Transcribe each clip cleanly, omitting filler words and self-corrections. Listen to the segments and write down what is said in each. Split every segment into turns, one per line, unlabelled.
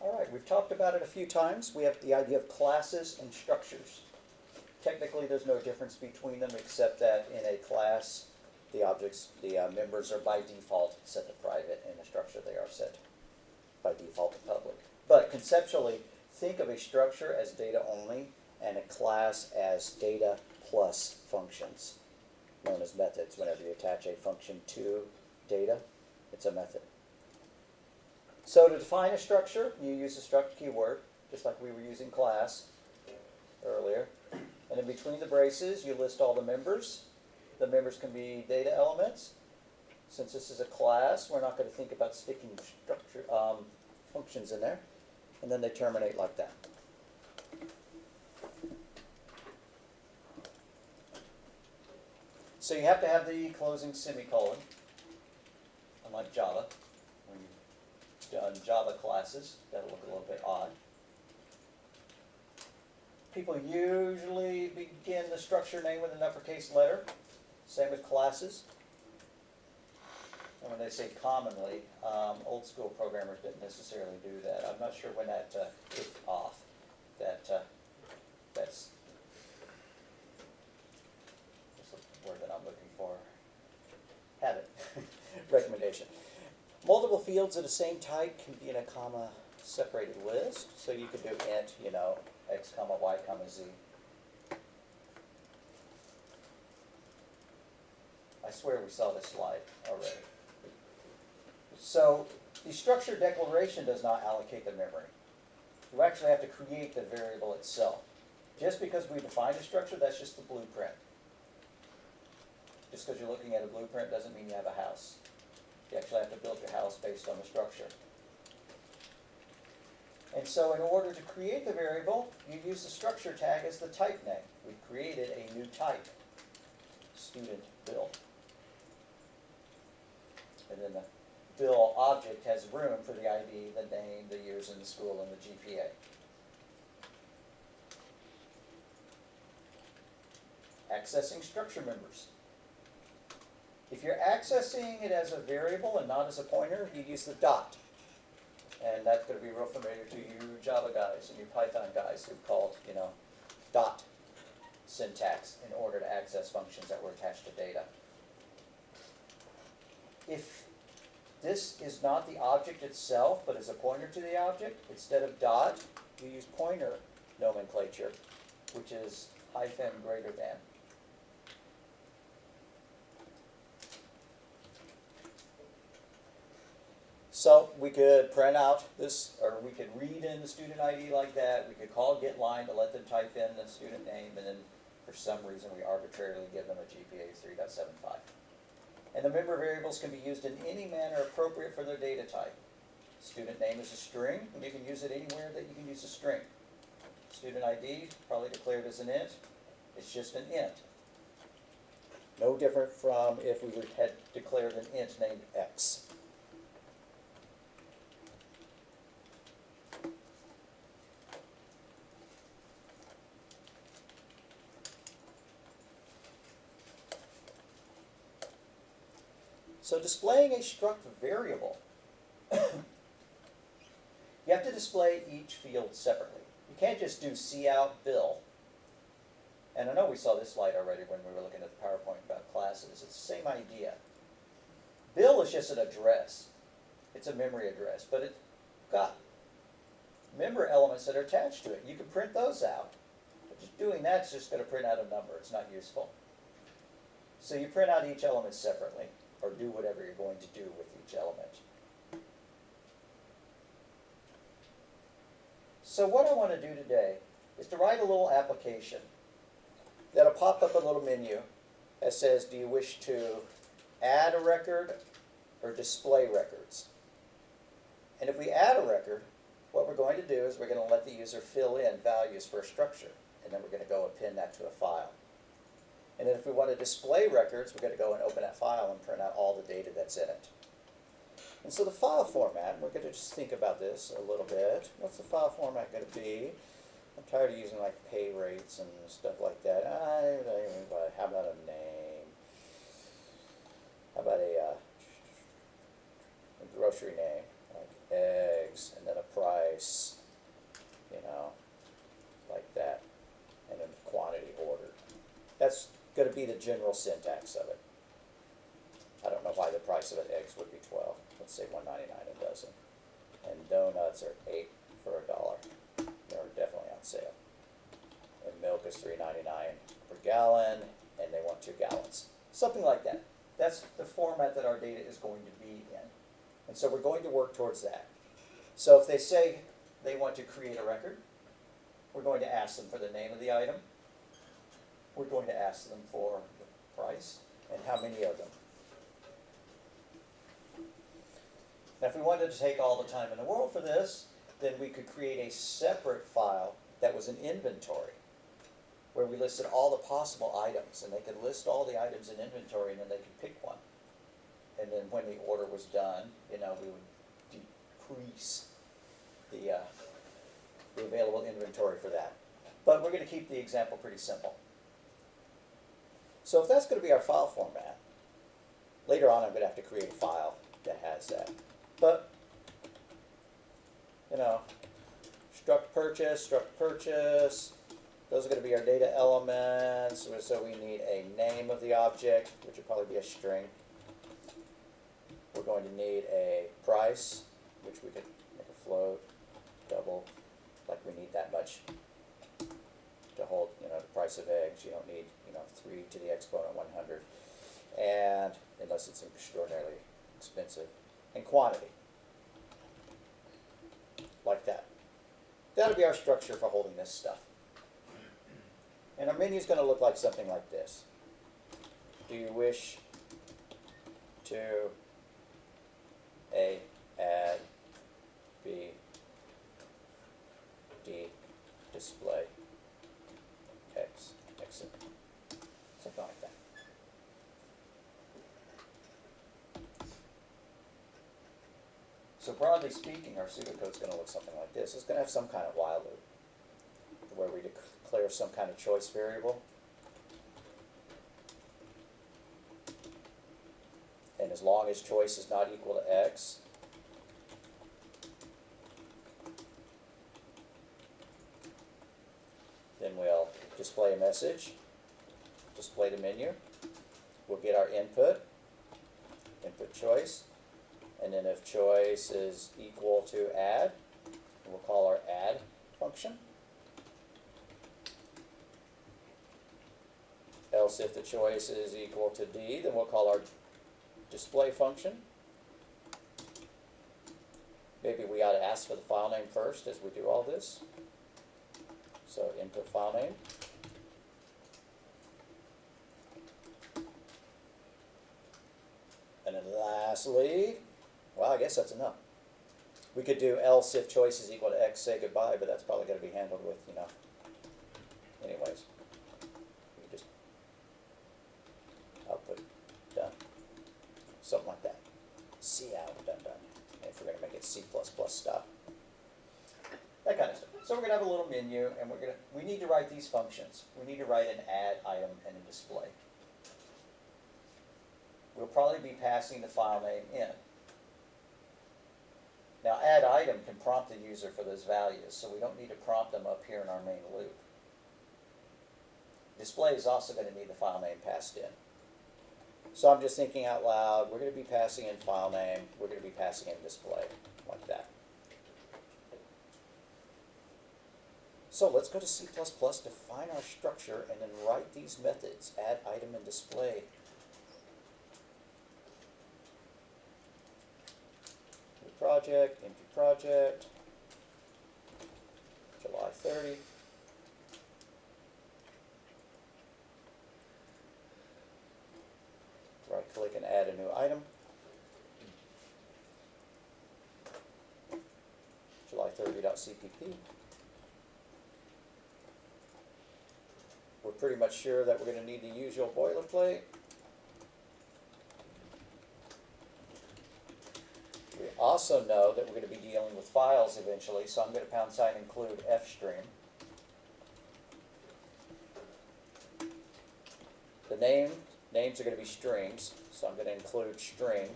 All right, we've talked about it a few times. We have the idea of classes and structures. Technically, there's no difference between them except that in a class, the objects, the members are by default set to private. In a structure, they are set by default to public. But conceptually, think of a structure as data only and a class as data plus functions, known as methods. Whenever you attach a function to data, it's a method. So to define a structure, you use the struct keyword, just like we were using class earlier. And in between the braces, you list all the members. The members can be data elements. Since this is a class, we're not going to think about sticking structure functions in there. And then they terminate like that. So you have to have the closing semicolon, unlike Java. When you've done Java classes, that'll look a little bit odd. People usually begin the structure name with an uppercase letter. Same with classes. And when they say commonly, old school programmers didn't necessarily do that. I'm not sure when that kicked off. That's the word that I'm looking for. Habit. Recommendation. Multiple fields of the same type can be in a comma separated list. So you could do int, x comma y comma z. I swear we saw this slide already. So the structure declaration does not allocate the memory. You actually have to create the variable itself. Just because we define a structure, that's just the blueprint. Just because you're looking at a blueprint doesn't mean you have a house. You actually have to build your house based on the structure. And so in order to create the variable, you use the structure tag as the type name. We've created a new type, student bill. And then the bill object has room for the ID, the name, the years in the school, and the GPA. Accessing structure members. If you're accessing it as a variable and not as a pointer, you use the dot. And that's going to be real familiar to you Java guys and you Python guys who've called, dot syntax in order to access functions that were attached to data. If this is not the object itself, but is a pointer to the object, instead of dot, you use pointer nomenclature, which is hyphen greater than. So we could print out this, or we could read in the student ID like that. We could call getLine to let them type in the student name, and then for some reason we arbitrarily give them a GPA of 3.75. And the member variables can be used in any manner appropriate for their data type. Student name is a string, and you can use it anywhere that you can use a string. Student ID, probably declared as an int. It's just an int. No different from if we had declared an int named x. So displaying a struct variable, you have to display each field separately. You can't just do cout bill. And I know we saw this slide already when we were looking at the PowerPoint about classes. It's the same idea. Bill is just an address. It's a memory address, but it's got member elements that are attached to it. You can print those out. But just doing that's just going to print out a number. It's not useful. So you print out each element separately, or do whatever you're going to do with each element. So what I want to do today is to write a little application that'll pop up a little menu that says, do you wish to add a record or display records? And if we add a record, what we're going to do is we're going to let the user fill in values for a structure, and then we're going to go append that to a file. And then if we want to display records, we're going to go and open that file and print out all the data that's in it. And so the file format, we're going to just think about this a little bit. What's the file format going to be? I'm tired of using like pay rates and stuff like that. How about a name? How about a grocery name, like eggs, and then a price. price, like that, and then quantity ordered. That's going to be the general syntax of it. I don't know why the price of an eggs would be 12. Let's say $1.99 a dozen. And donuts are 8 for $1. They're definitely on sale. And milk is $3.99 per gallon, and they want 2 gallons. Something like that. That's the format that our data is going to be in. And so we're going to work towards that. So if they say they want to create a record, we're going to ask them for the name of the item. We're going to ask them for the price and how many of them. Now, if we wanted to take all the time in the world for this, then we could create a separate file that was an inventory, where we listed all the possible items, and they could list all the items in inventory, and then they could pick one. And then when the order was done, we would decrease the available inventory for that. But we're going to keep the example pretty simple. So if that's going to be our file format, later on I'm going to have to create a file that has that. But, struct purchase, those are going to be our data elements. So we need a name of the object, which would probably be a string. We're going to need a price, which we could make a float, double, like we need that much to hold, the price of eggs. You don't need, 3 to the exponent 100, and unless it's extraordinarily expensive. And quantity, like that. That'll be our structure for holding this stuff. And our menu is going to look like something like this. Do you wish to A, add, B, D, display, X, exit, something like that. So broadly speaking, our pseudocode is going to look something like this. It's going to have some kind of while loop, where we declare some kind of choice variable. And as long as choice is not equal to X, then we'll display a message, display the menu. We'll get our input choice. And then if choice is equal to add, we'll call our add function. Else if the choice is equal to D, then we'll call our display function. Maybe we ought to ask for the file name first as we do all this. So input file name. And then lastly, well, I guess that's enough. We could do else if choice is equal to X, say goodbye, but that's probably going to be handled with, anyways. We just output done. Something like that. Cout done. If we're going to make it C++ style. That kind of stuff. So we're going to have a little menu, and we need to write these functions. We need to write an add item and a display. We'll probably be passing the file name in. Now, add item can prompt the user for those values, so we don't need to prompt them up here in our main loop. Display is also going to need the file name passed in. So I'm just thinking out loud, we're going to be passing in file name, we're going to be passing in display, like that. So let's go to C++, define our structure, and then write these methods, add item and display. Project, empty project, July 30. Right click and add a new item. July30.cpp. We're pretty much sure that we're going to need the usual boilerplate. We also know that we're going to be dealing with files eventually, so I'm going to # include fstream. The names are going to be strings, so I'm going to include string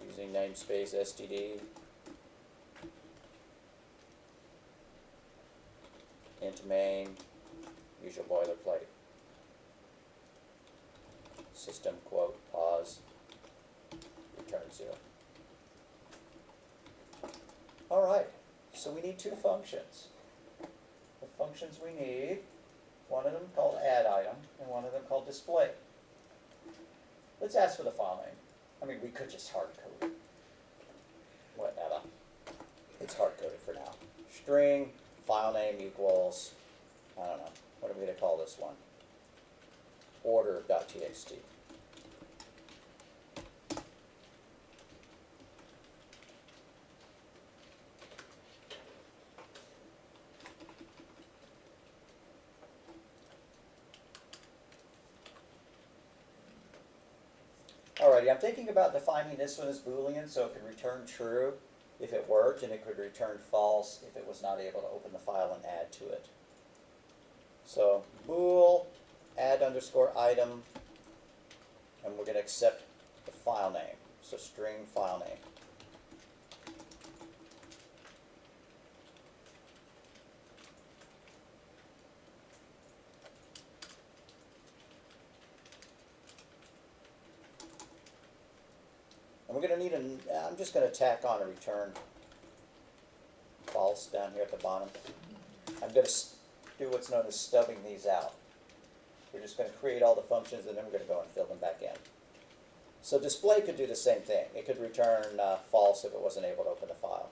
using namespace std int main, usual boilerplate. System quote pause, return 0. All right, so we need two functions. The functions we need, one of them called add item and one of them called display. Let's ask for the file name. I mean, we could just hard code it. Whatever. It's hard coded for now. String file name equals, I don't know, what are we going to call this one? Order.txt. Alrighty, I'm thinking about defining this one as Boolean so it could return true if it worked, and it could return false if it was not able to open the file and add to it. So bool add underscore item, and we're going to accept the file name. So string file name. And we're going to need I'm just going to tack on a return false down here at the bottom. I'm going to do what's known as stubbing these out. We're just going to create all the functions and then we're going to go and fill them back in. So display could do the same thing. It could return false if it wasn't able to open the file.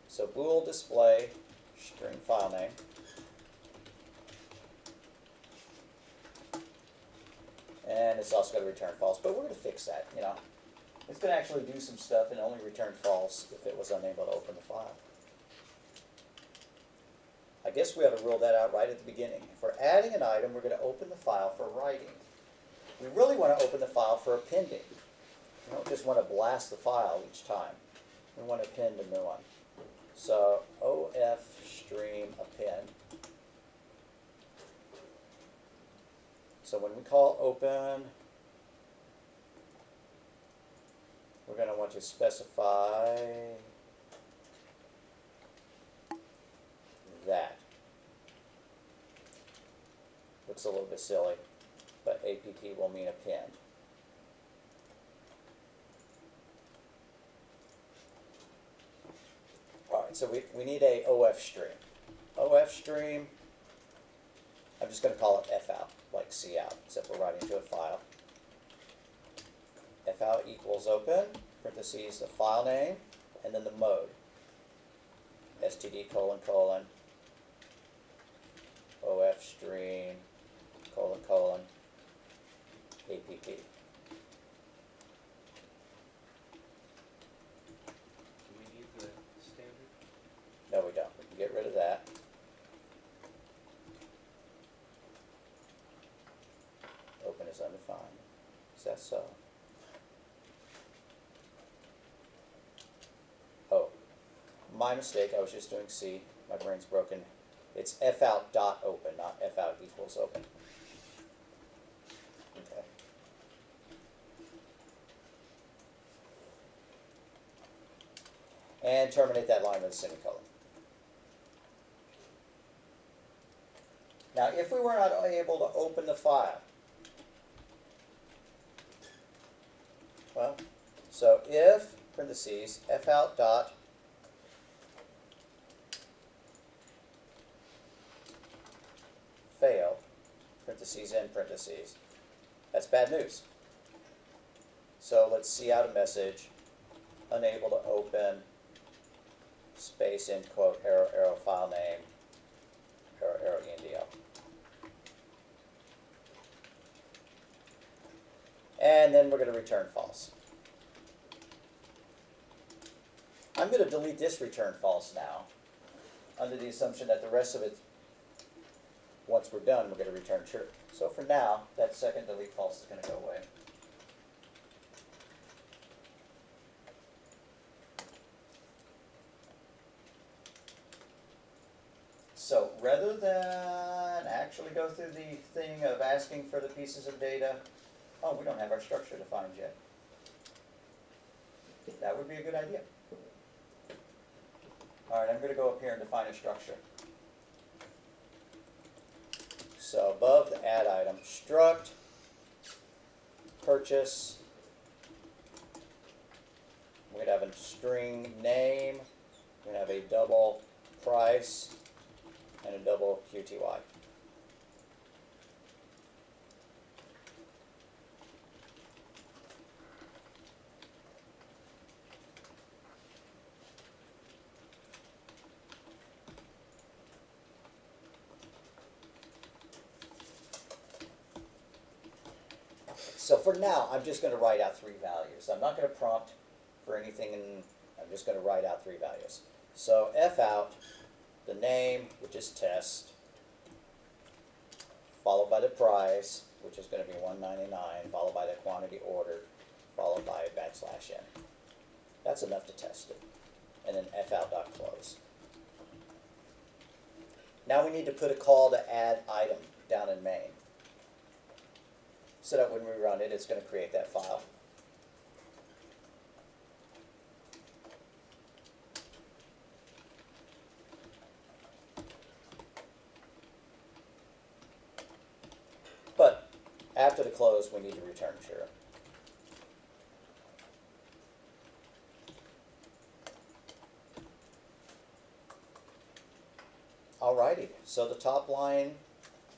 So bool display string file name. And it's also going to return false, but we're going to fix that, you know. It's going to actually do some stuff and only return false if it was unable to open the file. I guess we ought to rule that out right at the beginning. If we're adding an item, we're going to open the file for writing. We really want to open the file for appending. We don't just want to blast the file each time. We want to append a new one. So of stream append. So when we call open, we're going to want to specify that. Looks a little bit silly, but APP will mean append. Alright, so we need a OF stream. OF stream, I'm just going to call it fout, like cout, except we're writing to a file. Fout equals open, parentheses, the file name, and then the mode. std : OF stream, : app.
Do we need the standard?
No, we don't. We can get rid of that. Open is undefined. Is that so? Oh, my mistake. I was just doing C. My brain's broken. It's fout.open, not fout equals open. Okay. And terminate that line with a semicolon. Now, if we were not able to open the file, well, so if, parentheses, fout dot fail, parentheses, end parentheses, that's bad news. So let's see out a message, unable to open, space, end quote, arrow, arrow, file name, arrow, arrow, ENDL. And then we're going to return false. I'm going to delete this return false now, under the assumption that the rest of it, once we're done, we're going to return true. So for now, that second delete false is going to go away. So rather than actually go through the thing of asking for the pieces of data, oh, we don't have our structure defined yet. That would be a good idea. All right, I'm going to go up here and define a structure. So above the add item, struct, purchase, we're going to have a string name, we're going to have a double price, and a double QTY. So for now, I'm just going to write out 3 values. I'm not going to prompt for anything, and I'm just going to write out 3 values. So F out, the name, which is test, followed by the price, which is going to be $1.99, followed by the quantity ordered, followed by \n. That's enough to test it. And then fout.close. Now we need to put a call to add item down in main, so that when we run it, it's going to create that file. But after the close, we need to return true. Alrighty, so the top line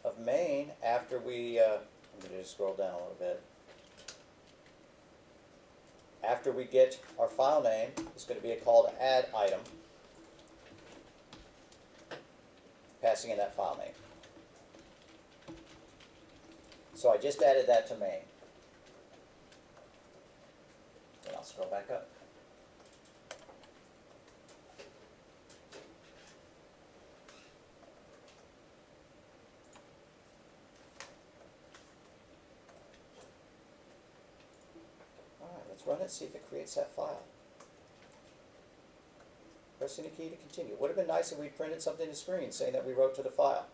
of main, after we, I'm going to just scroll down a little bit. After we get our file name, it's going to be a call to add item, passing in that file name. So I just added that to main. And I'll scroll back up. Let's run it, see if it creates that file. Pressing the key to continue. Would have been nice if we printed something to the screen saying that we wrote to the file.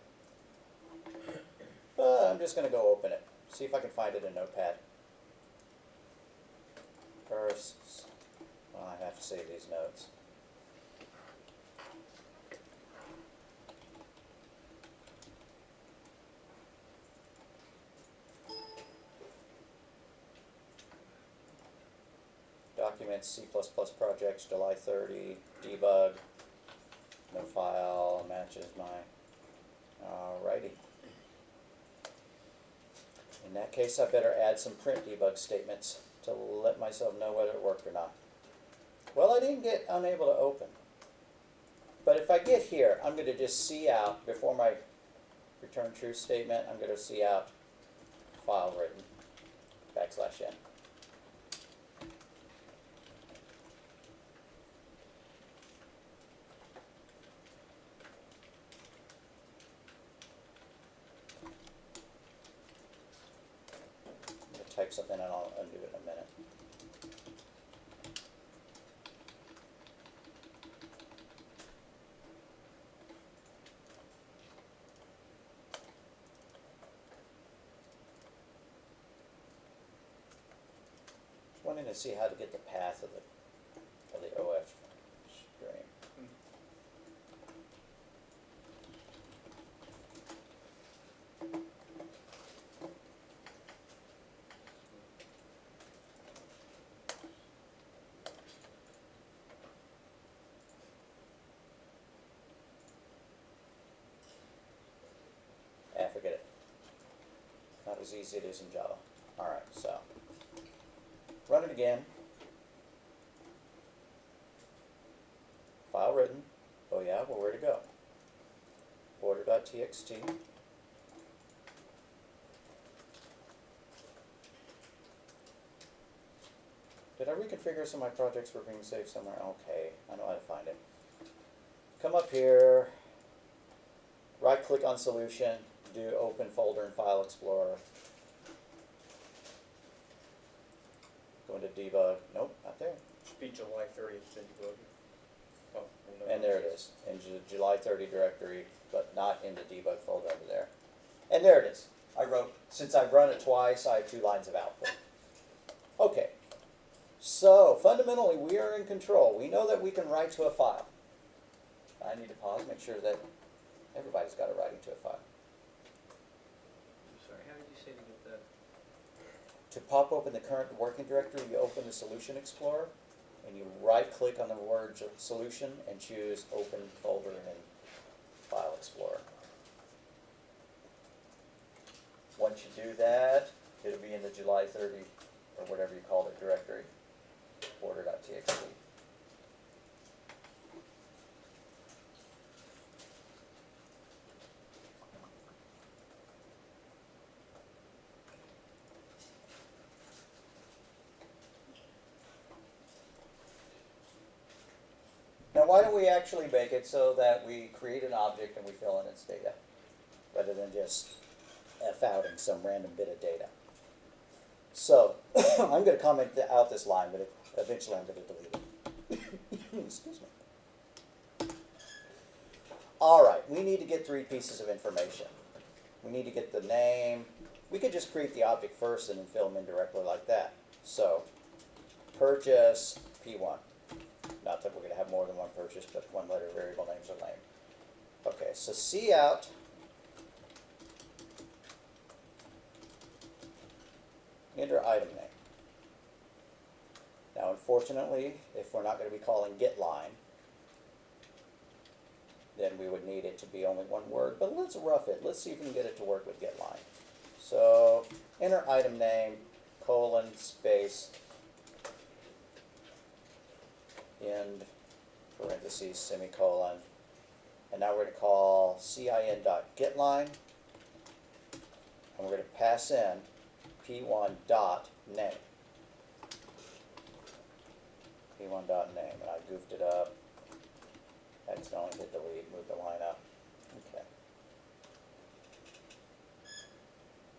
I'm just going to go open it. See if I can find it in Notepad. First, I have to save these notes. Documents, C++ projects, July 30, debug, no file, matches my, alrighty. In that case, I better add some print debug statements to let myself know whether it worked or not. Well, I didn't get unable to open. But if I get here, I'm going to just C out, before my return true statement, I'm going to C out file written, \n. Type something and I'll undo it in a minute. Just wanting to see how to get the path of the OF stream. Forget it. Not as easy as it is in Java. Alright, so run it again. File written. Oh yeah, well, where to go? Order.txt. Did I reconfigure so my projects were being saved somewhere? Okay, I know how to find it. Come up here, right click on solution, do open folder in File Explorer. Go into debug. Nope, not there.
Should be July 30th debug. Oh,
And there it is, in July 30 directory, but not in the debug folder over there. And there it is. I wrote, since I've run it twice, I have 2 lines of output. Okay, So fundamentally, we are in control. We know that we can write to a file. I need to pause, make sure that everybody's got a writing to a file.
I'm sorry, how did you say to get that?
To pop open the current working directory, you open the Solution Explorer, and you right-click on the word Solution and choose Open Folder in File Explorer. Once you do that, it'll be in the July 30, or whatever you called it, directory, order.txt. Now, why don't we actually make it so that we create an object and we fill in its data, rather than just f-outing some random bit of data? So, I'm going to comment out this line, but eventually I'm going to delete it. Excuse me. All right, we need to get 3 pieces of information. We need to get the name. We could just create the object first and then fill them in directly like that. So, purchase P1. Not that we're going to have more than one purchase, but 1-letter variable names are lame. Okay, so cout enter item name. Now, unfortunately, if we're not going to be calling getLine, then we would need it to be only one word. But let's rough it. Let's see if we can get it to work with getLine. So enter item name, colon, space, end, parentheses, semicolon. And now we're going to call cin.getLine. And we're going to pass in p1.name. p1.name. And I goofed it up. Accidentally hit delete, move the line up. Okay.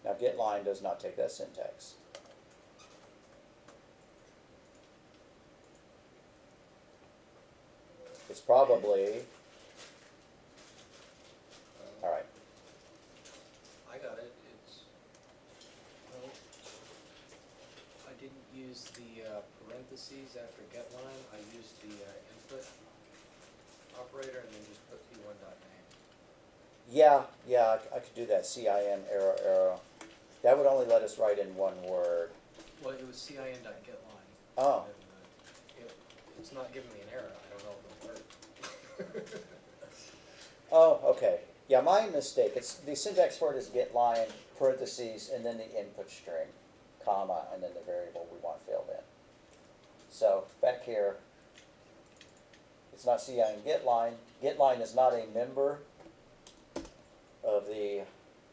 Now getLine does not take that syntax. It's probably, all right.
I got it. It's, well, I didn't use the parentheses after getLine. I used the input operator and then just put p1.name.
Yeah, I could do that. CIN arrow. That would only let us write in one word.
Well, it was cin.getLine.
Oh.
And, it's not giving me an error. I don't know if it'll work.
Oh, okay. Yeah, my mistake. It's the syntax for it is getLine, parentheses, and then the input string, comma, and then the variable we want filled in. So back here, it's not CIN getLine. GetLine is not a member of the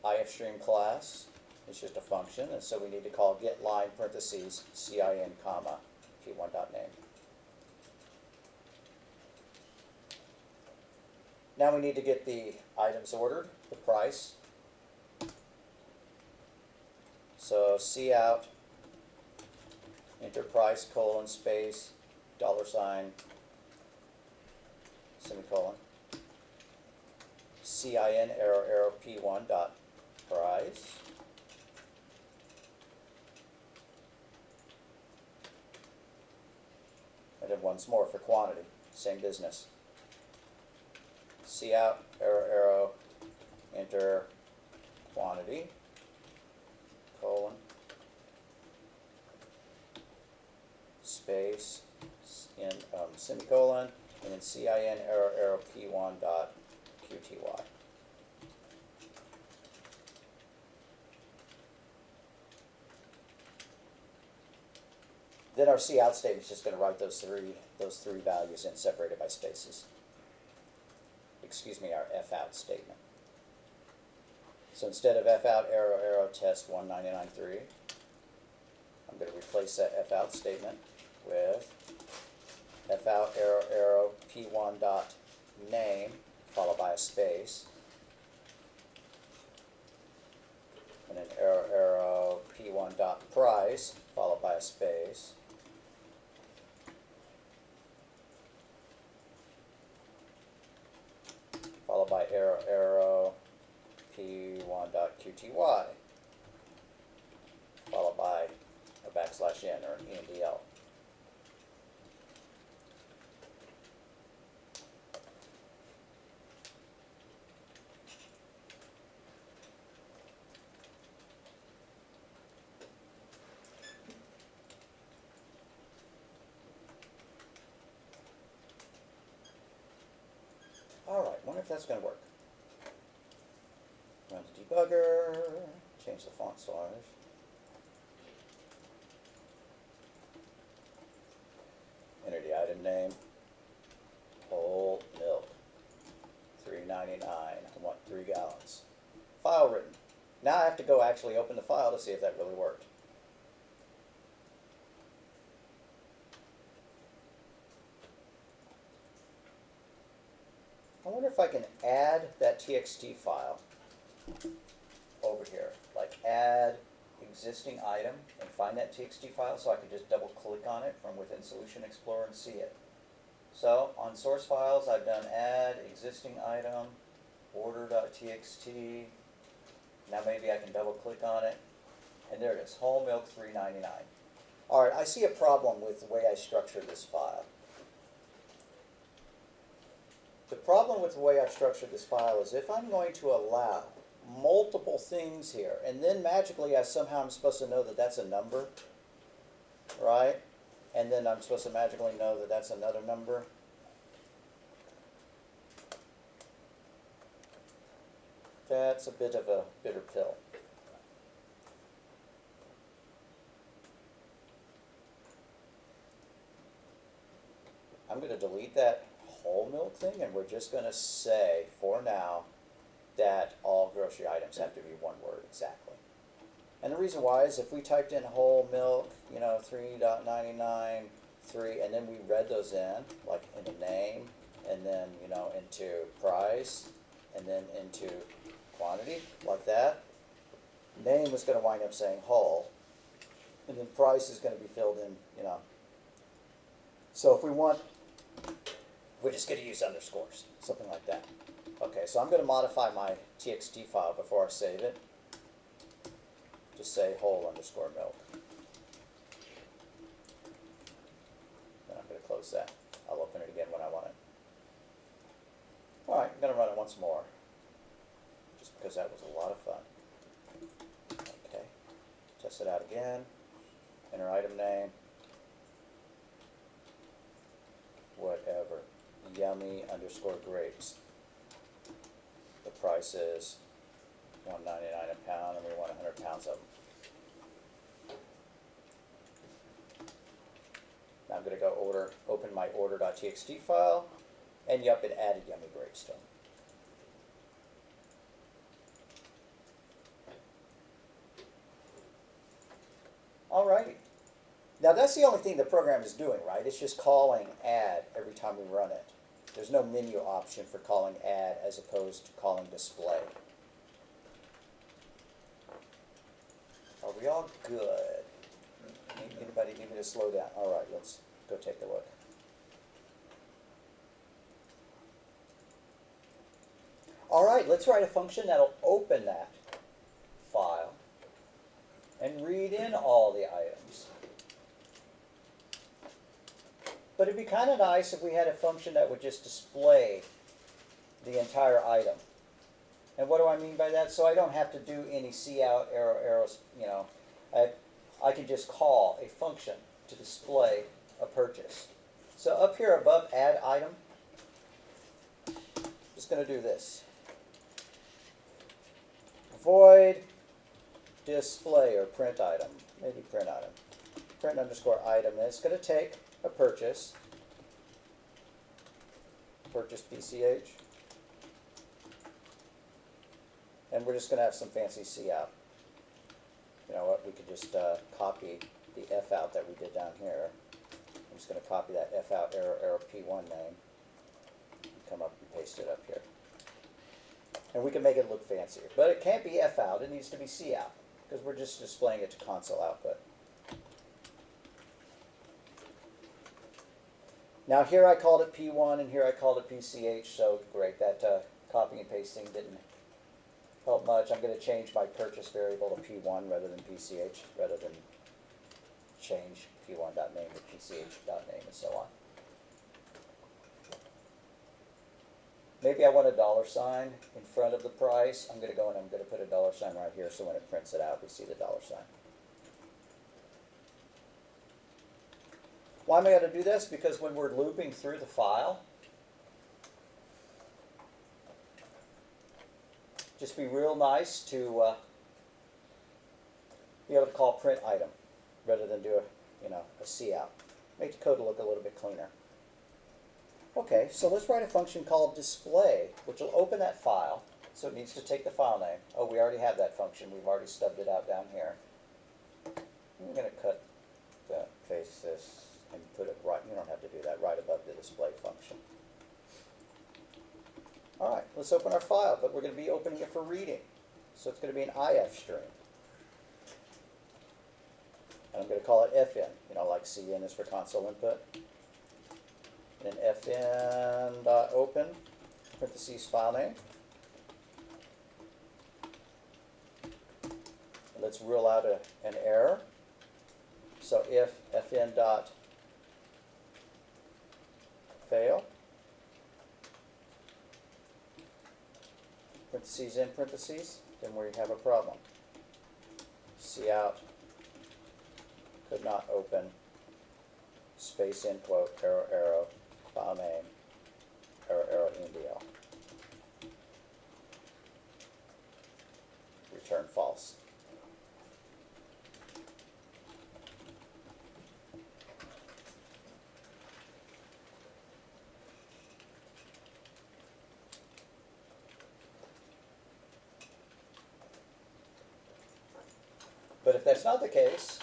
ifstream class. It's just a function, and so we need to call getLine parentheses CIN comma p1.name. Now we need to get the items ordered, the price. So cout enter price colon space $, semicolon, cin arrow p1 dot price. And then once more for quantity, same business. Cout arrow enter quantity colon space in semicolon, and then cin arrow p1 dot qty. Then our cout statement is just going to write those three values in separated by spaces. Excuse me, our fout statement. So instead of fout arrow test 1993, I'm going to replace that fout statement with fout arrow p1 dot name followed by a space, and then arrow p1 dot price followed by a space, followed by arrow p1.qty, followed by a \n or an ENDL. that's going to work. Run the debugger, change the font size. Enter the item name, whole milk, $3.99. I want 3 gallons. File written. Now I have to go actually open the file to see if that really worked. I wonder if I can add that txt file over here, like add existing item and find that txt file so I can just double click on it from within Solution Explorer and see it. So on source files I've done add existing item, order.txt. Now maybe I can double click on it, and there it is, whole milk $3.99. Alright, I see a problem with the way I structured this file. The problem with the way I've structured this file is if I'm going to allow multiple things here, and then magically somehow I'm supposed to know that that's a number, right? And then I'm supposed to magically know that that's another number. That's a bit of a bitter pill. I'm going to delete that whole milk thing, and we're just going to say, for now, that all grocery items have to be one word exactly. And the reason why is if we typed in whole milk, you know, 3.99, 3, and then we read those in, like into name, and then, you know, into price, and then into quantity, like that, name is going to wind up saying whole, and then price is going to be filled in, you know. So if we want, we're just going to use underscores, something like that. Okay, so I'm going to modify my txt file before I save it. Just say whole underscore milk. Then I'm going to close that. I'll open it again when I want it. Alright, I'm going to run it once more, just because that was a lot of fun. Okay, test it out again. Enter item name. Whatever. Yummy underscore grapes. The price is $1.99 a pound, and we want 100 pounds of them. Now I'm going to go open my order.txt file, and yep, it added yummy grapes to them. Alrighty. Now that's the only thing the program is doing, right? It's just calling add every time we run it. There's no menu option for calling add as opposed to calling display. Are we all good? Anybody need me to slow down? All right, let's go take a look. All right, let's write a function that'll open that file and read in all the items. But it'd be kind of nice if we had a function that would just display the entire item. And what do I mean by that? So I don't have to do any cout, arrows, you know. I can just call a function to display a purchase. So up here above add item, just going to do this. Void display or print item, maybe print item. Print underscore item, and it's going to take a purchase PCH, and we're just going to have some fancy cout. You know what, we could just copy the F out that we did down here. I'm just going to copy that F out arrow P1 name and come up and paste it up here. And we can make it look fancier. But it can't be F out, it needs to be cout, because we're just displaying it to console output. Now here I called it P1 and here I called it PCH, so great, that copy and pasting didn't help much. I'm going to change my purchase variable to P1 rather than PCH, rather than change P1.name to PCH.name and so on. Maybe I want a $sign in front of the price. I'm going to go and I'm going to put a $sign right here so when it prints it out we see the $sign. Why am I going to do this? Because when we're looping through the file, just be real nice to be able to call print item rather than do a cout. Make the code look a little bit cleaner. Okay, so let's write a function called display, which will open that file. So it needs to take the file name. Oh, we already have that function. We've already stubbed it out down here. I'm going to paste this and put it right. You don't have to do that, right above the display function. All right, let's open our file, but we're going to be opening it for reading. So it's going to be an IF string. And I'm going to call it FN, like CN is for console input. And then fn.open, parentheses file name. And let's rule out an error. So if fn.fail, parentheses in parentheses, then we have a problem. Cout could not open, space in quote, arrow, arrow, file name, arrow, arrow, MDL. Return false. But if that's not the case,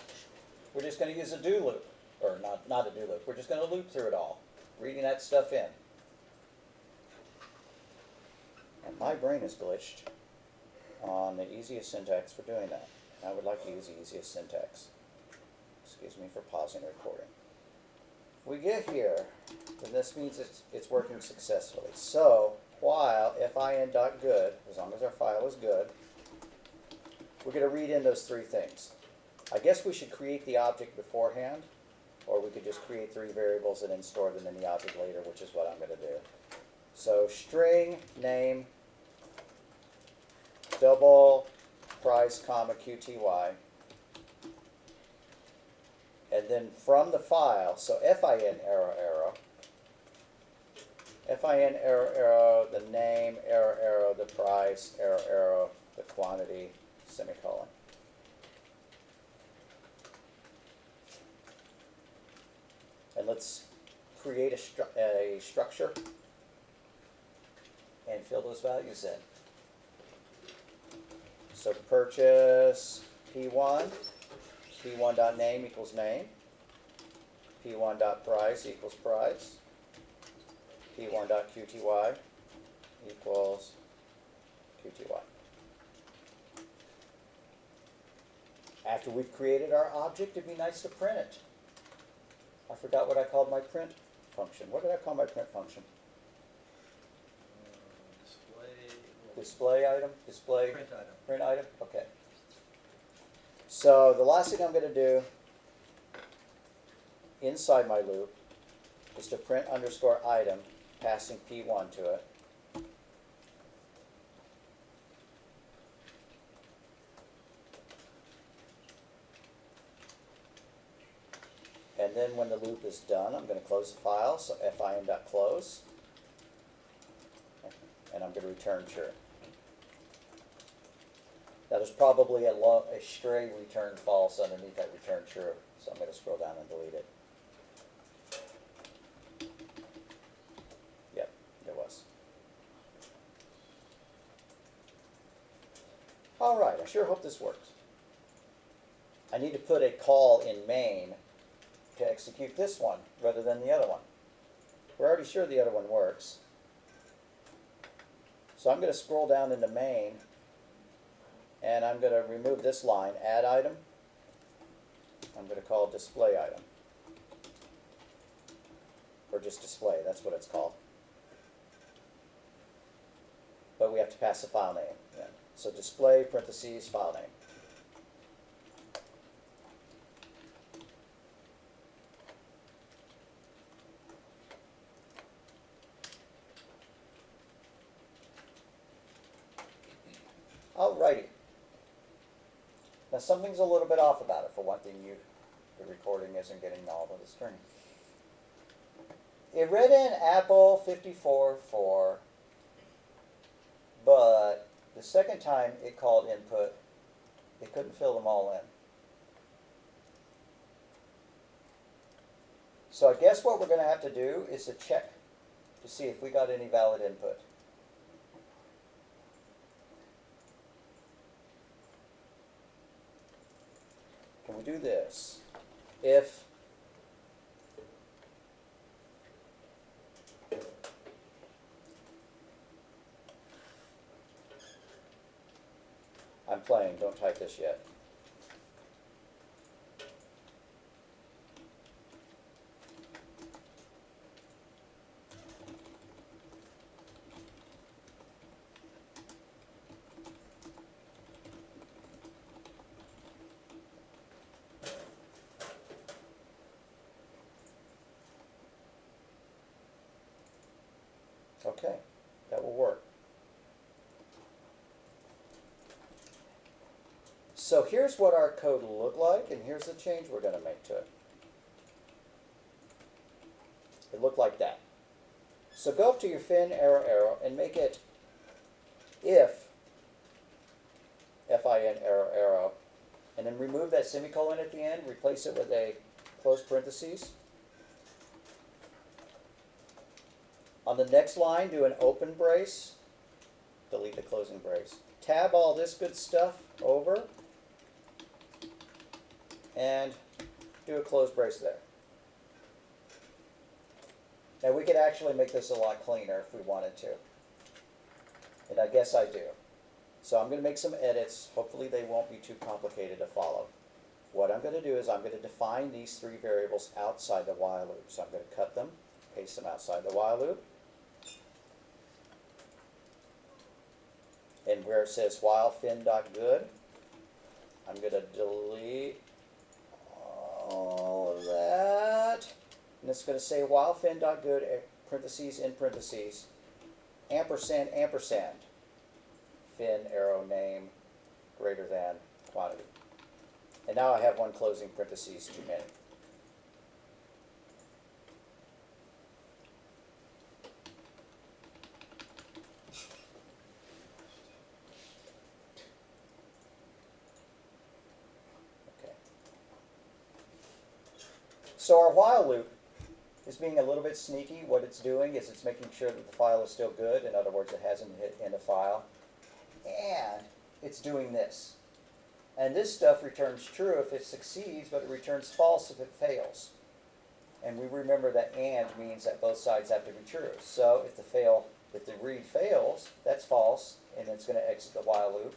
we're just going to use a do loop. Or not a do loop. We're just going to loop through it all, reading that stuff in. And my brain is glitched on the easiest syntax for doing that. And I would like to use the easiest syntax. Excuse me for pausing the recording. If we get here, then this means it's working successfully. So while fin.good, as long as our file is good, we're going to read in those three things. I guess we should create the object beforehand, or we could just create three variables and then store them in the object later, which is what I'm going to do. So string name double price comma qty, and then from the file, so fin arrow arrow, fin arrow arrow, the name arrow arrow, the price arrow arrow, the quantity semicolon. And let's create a structure and fill those values in. So purchase P1, P1.name equals name, P1.price equals price, P1.qty equals qty. After we've created our object, it'd be nice to print it. I forgot what I called my print function. What did I call my print function? Display item? Display?
Print item.
Print item? Okay. So the last thing I'm going to do inside my loop is to print underscore item, passing P1 to it. And then when the loop is done, I'm going to close the file, so fin.close, and I'm going to return true. Now there's probably a stray return false underneath that return true, so I'm going to scroll down and delete it. Yep, there was. All right, I sure hope this works. I need to put a call in main to execute this one rather than the other one. We're already sure the other one works. So I'm going to scroll down into main, and I'm going to remove this line, add item. I'm going to call display item. Or just display, that's what it's called. But we have to pass the file name in. So display parentheses file name. Alrighty. Now something's a little bit off about it. For one thing, the recording isn't getting all of the string. It read in Apple 54.4, but The second time it called input, it couldn't fill them all in. So I guess what we're going to have to do is to check to see if we got any valid input. Can we do this? If I'm playing, don't type this yet. Okay, that will work. So here's what our code will look like, and here's the change we're going to make to it. It looked like that. So go up to your fin, arrow, arrow, and make it if, F-I-N, arrow, arrow, and then remove that semicolon at the end, replace it with a close parentheses. On the next line, do an open brace, delete the closing brace. Tab all this good stuff over, and do a close brace there. Now we could actually make this a lot cleaner if we wanted to. And I guess I do. So I'm going to make some edits. Hopefully they won't be too complicated to follow. What I'm going to do is I'm going to define these three variables outside the while loop. So I'm going to cut them, paste them outside the while loop. And where it says while fin.good, I'm going to delete all of that. And it's going to say while fin.good, parentheses in parentheses, ampersand, ampersand, fin, arrow, name, greater than, quantity. And now I have one closing parentheses too many. So our while loop is being a little bit sneaky. What it's doing is it's making sure that the file is still good. In other words, it hasn't hit end of file. And it's doing this. And this stuff returns true if it succeeds, but it returns false if it fails. And we remember that and means that both sides have to be true. So if the read fails, that's false, and it's going to exit the while loop.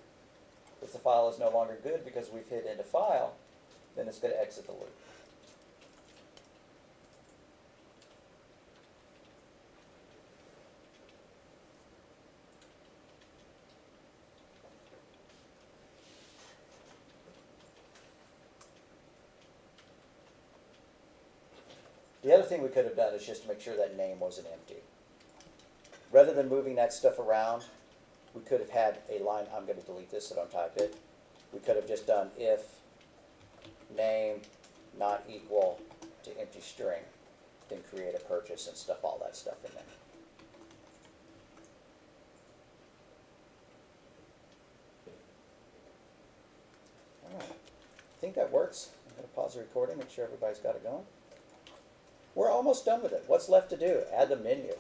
If the file is no longer good because we've hit end of file, then it's going to exit the loop. The other thing we could have done is just to make sure that name wasn't empty. Rather than moving that stuff around, we could have had a line. I'm going to delete this so don't type it. We could have just done if name not equal to empty string, then create a purchase and stuff all that stuff in there. All right, I think that works. I'm going to pause the recording, make sure everybody's got it going. We're almost done with it. What's left to do? Add the menu.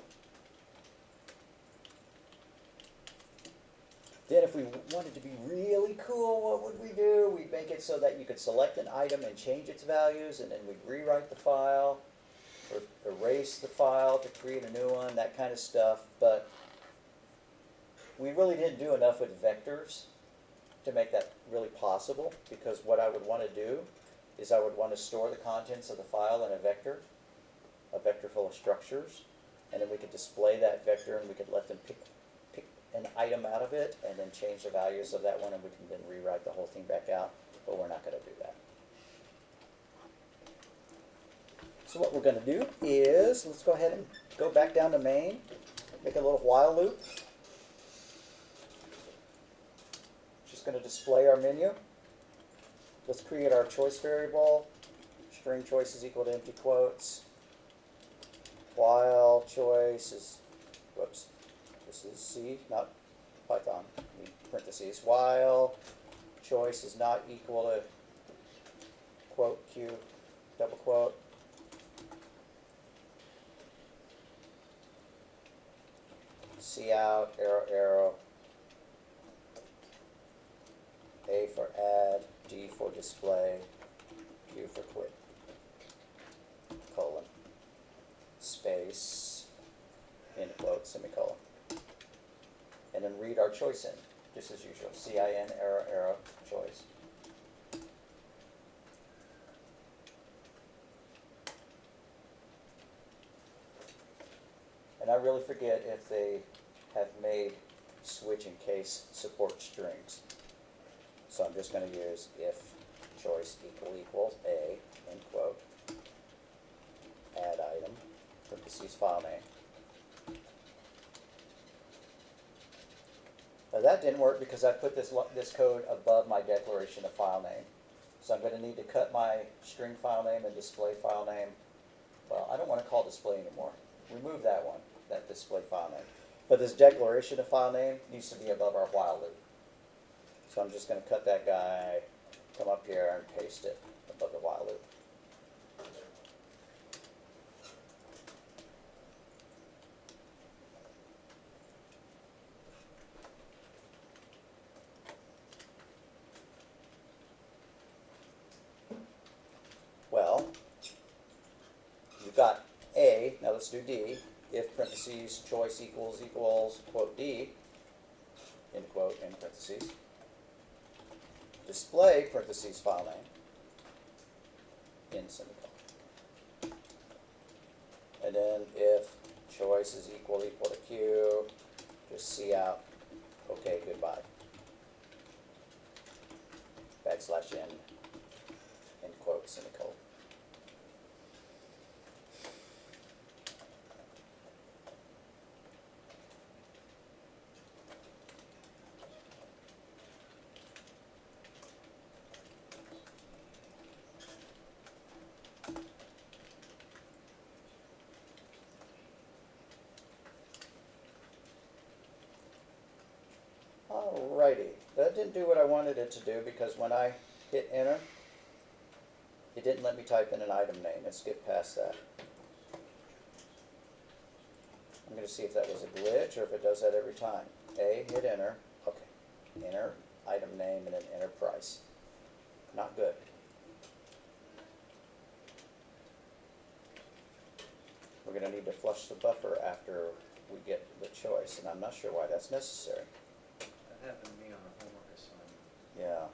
Then if we wanted to be really cool, what would we do? We'd make it so that you could select an item and change its values, and then we'd rewrite the file, or erase the file to create a new one, that kind of stuff. But we really didn't do enough with vectors to make that really possible, because what I would want to do is I would want to store the contents of the file in a vector full of structures, and then we could display that vector and we could let them pick an item out of it and then change the values of that one, and we can then rewrite the whole thing back out, but we're not going to do that. So what we're going to do is, let's go ahead and go back down to main, make a little while loop. Just going to display our menu. Let's create our choice variable. String choice is equal to empty quotes. While choice is, whoops, this is C, not Python, parentheses, while choice is not equal to quote q, double quote, C out, arrow, arrow, A for add, D for display, Q for quit, colon, space, end quote, semicolon. And then read our choice in, just as usual, CIN, arrow, arrow, choice. And I really forget if they have made switch in case support strings. So I'm just going to use if choice equals A, end quote, add item, parentheses file name. Now that didn't work because I put this code above my declaration of file name. So I'm going to need to cut my string file name and display file name. Well, I don't want to call display anymore. Remove that one, that display file name. But this declaration of file name needs to be above our while loop. So I'm just going to cut that guy, come up here and paste it above the while loop. Well, you've got A, now let's do D. If parentheses choice equals quote D, end quote, end parentheses. Display parentheses file name, end semicolon. And then if choice is equal to Q, just C out, okay, goodbye. Backslash N, end quote, semicolon. Alrighty, that didn't do what I wanted it to do because when I hit enter, it didn't let me type in an item name. It skipped past that. I'm going to see if that was a glitch or if it does that every time. A, hit enter. Okay, enter item name and then enter price. Not good. We're going to need to flush the buffer after we get the choice, and I'm not sure why that's necessary.
That happened to me on a homework assignment.
Yeah.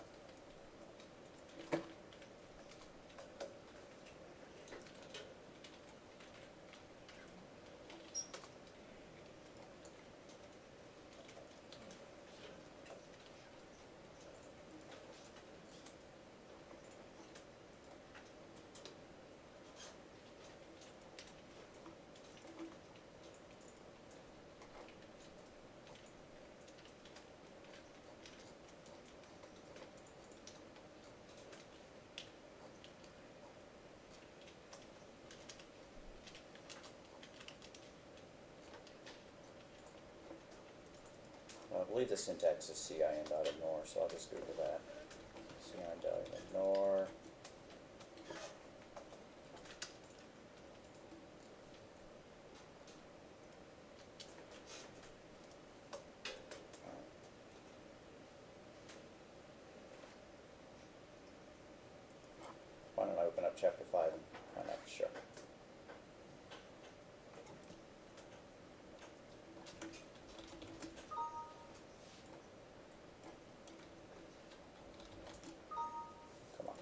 I believe the syntax is cin.ignore, so I'll just Google that. Cin.ignore. Why don't I open up chapter 5 and find out for sure. Come on.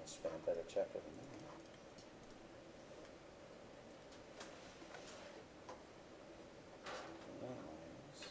It's been a better chapter than that. Minimize.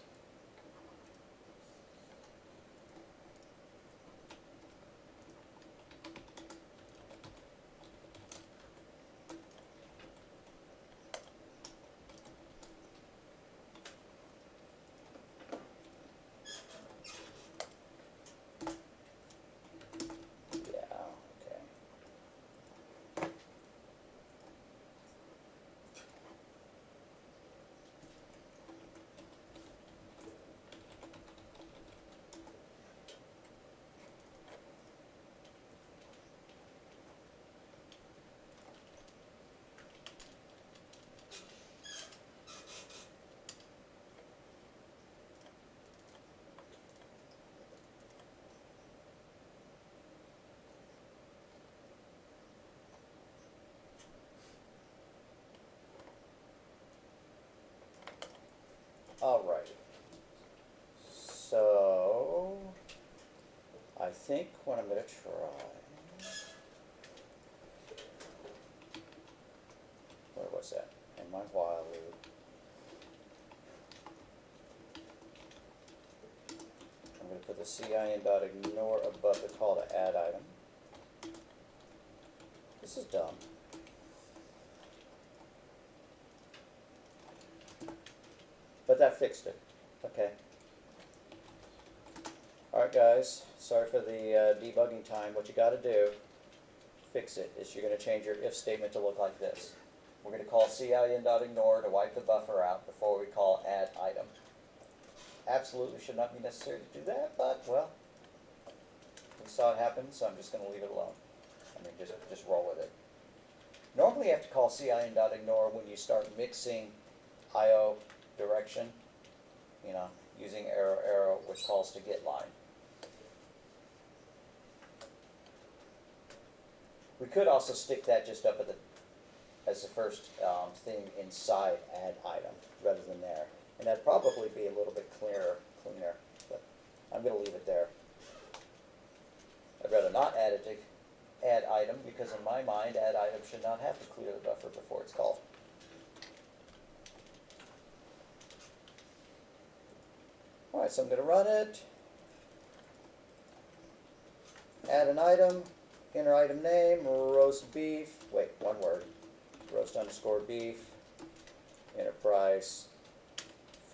Alright. So, I think what I'm going to try, where was that? In my while loop. I'm going to put the CIN.ignore above the call to add item. This is dumb. But that fixed it. Okay. Alright guys, sorry for the debugging time. What you got to do, fix it, is you're going to change your if statement to look like this. We're going to call CIN.ignore to wipe the buffer out before we call add item. Absolutely should not be necessary to do that, but, well, we saw it happen, so I'm just going to leave it alone. I mean, just roll with it. Normally you have to call CIN.ignore when you start mixing IO direction, you know, using arrow, arrow, which calls to get line. We could also stick that just up at the, as the first thing inside add item, rather than there. And that'd probably be a little bit cleaner, but I'm going to leave it there. I'd rather not add it to add item, because in my mind, add item should not have to clear the buffer before it's called. Alright, so I'm going to run it. Add an item, enter item name, roast beef, wait, one word, roast underscore beef, enter price,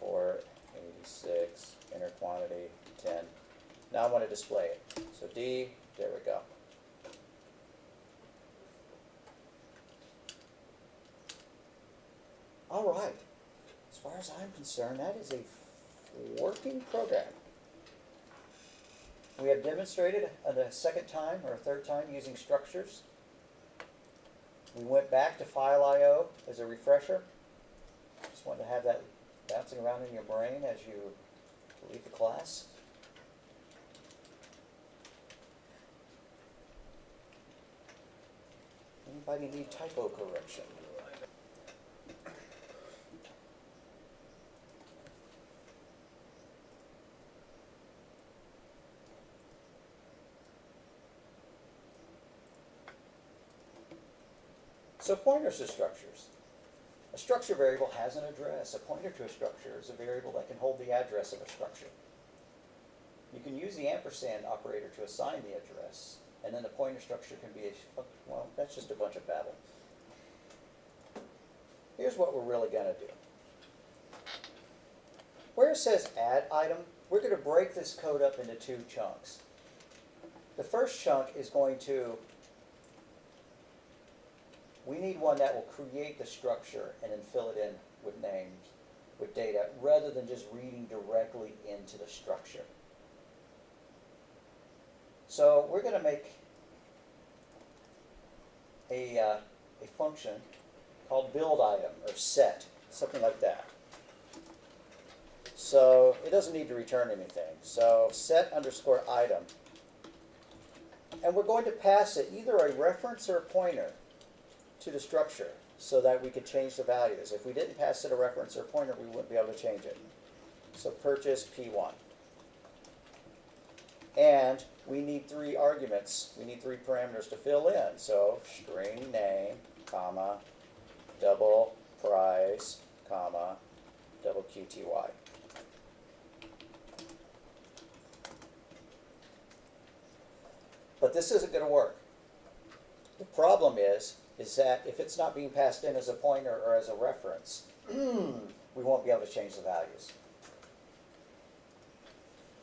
486, enter quantity, 10. Now I want to display it. So D, there we go. Alright, as far as I'm concerned, that is a working program. We have demonstrated a second time or a third time using structures. We went back to file IO as a refresher. Just wanted to have that bouncing around in your brain as you leave the class. Anybody need typo correction? So pointers to structures. A structure variable has an address. A pointer to a structure is a variable that can hold the address of a structure. You can use the ampersand operator to assign the address, and then the pointer structure can be a, well, that's just a bunch of babble. Here's what we're really going to do. Where it says add item, we're going to break this code up into two chunks. The first chunk is going to, we need one that will create the structure and then fill it in with names, with data, rather than just reading directly into the structure. So we're going to make a function called build item or set, something like that. So it doesn't need to return anything. So set underscore item. And we're going to pass it either a reference or a pointer to the structure so that we could change the values. If we didn't pass it a reference or pointer, we wouldn't be able to change it. So purchase P1. And we need 3 arguments. We need 3 parameters to fill in. So string name, comma, double price, comma, double QTY. But this isn't going to work. The problem is that if it's not being passed in as a pointer or as a reference, we won't be able to change the values.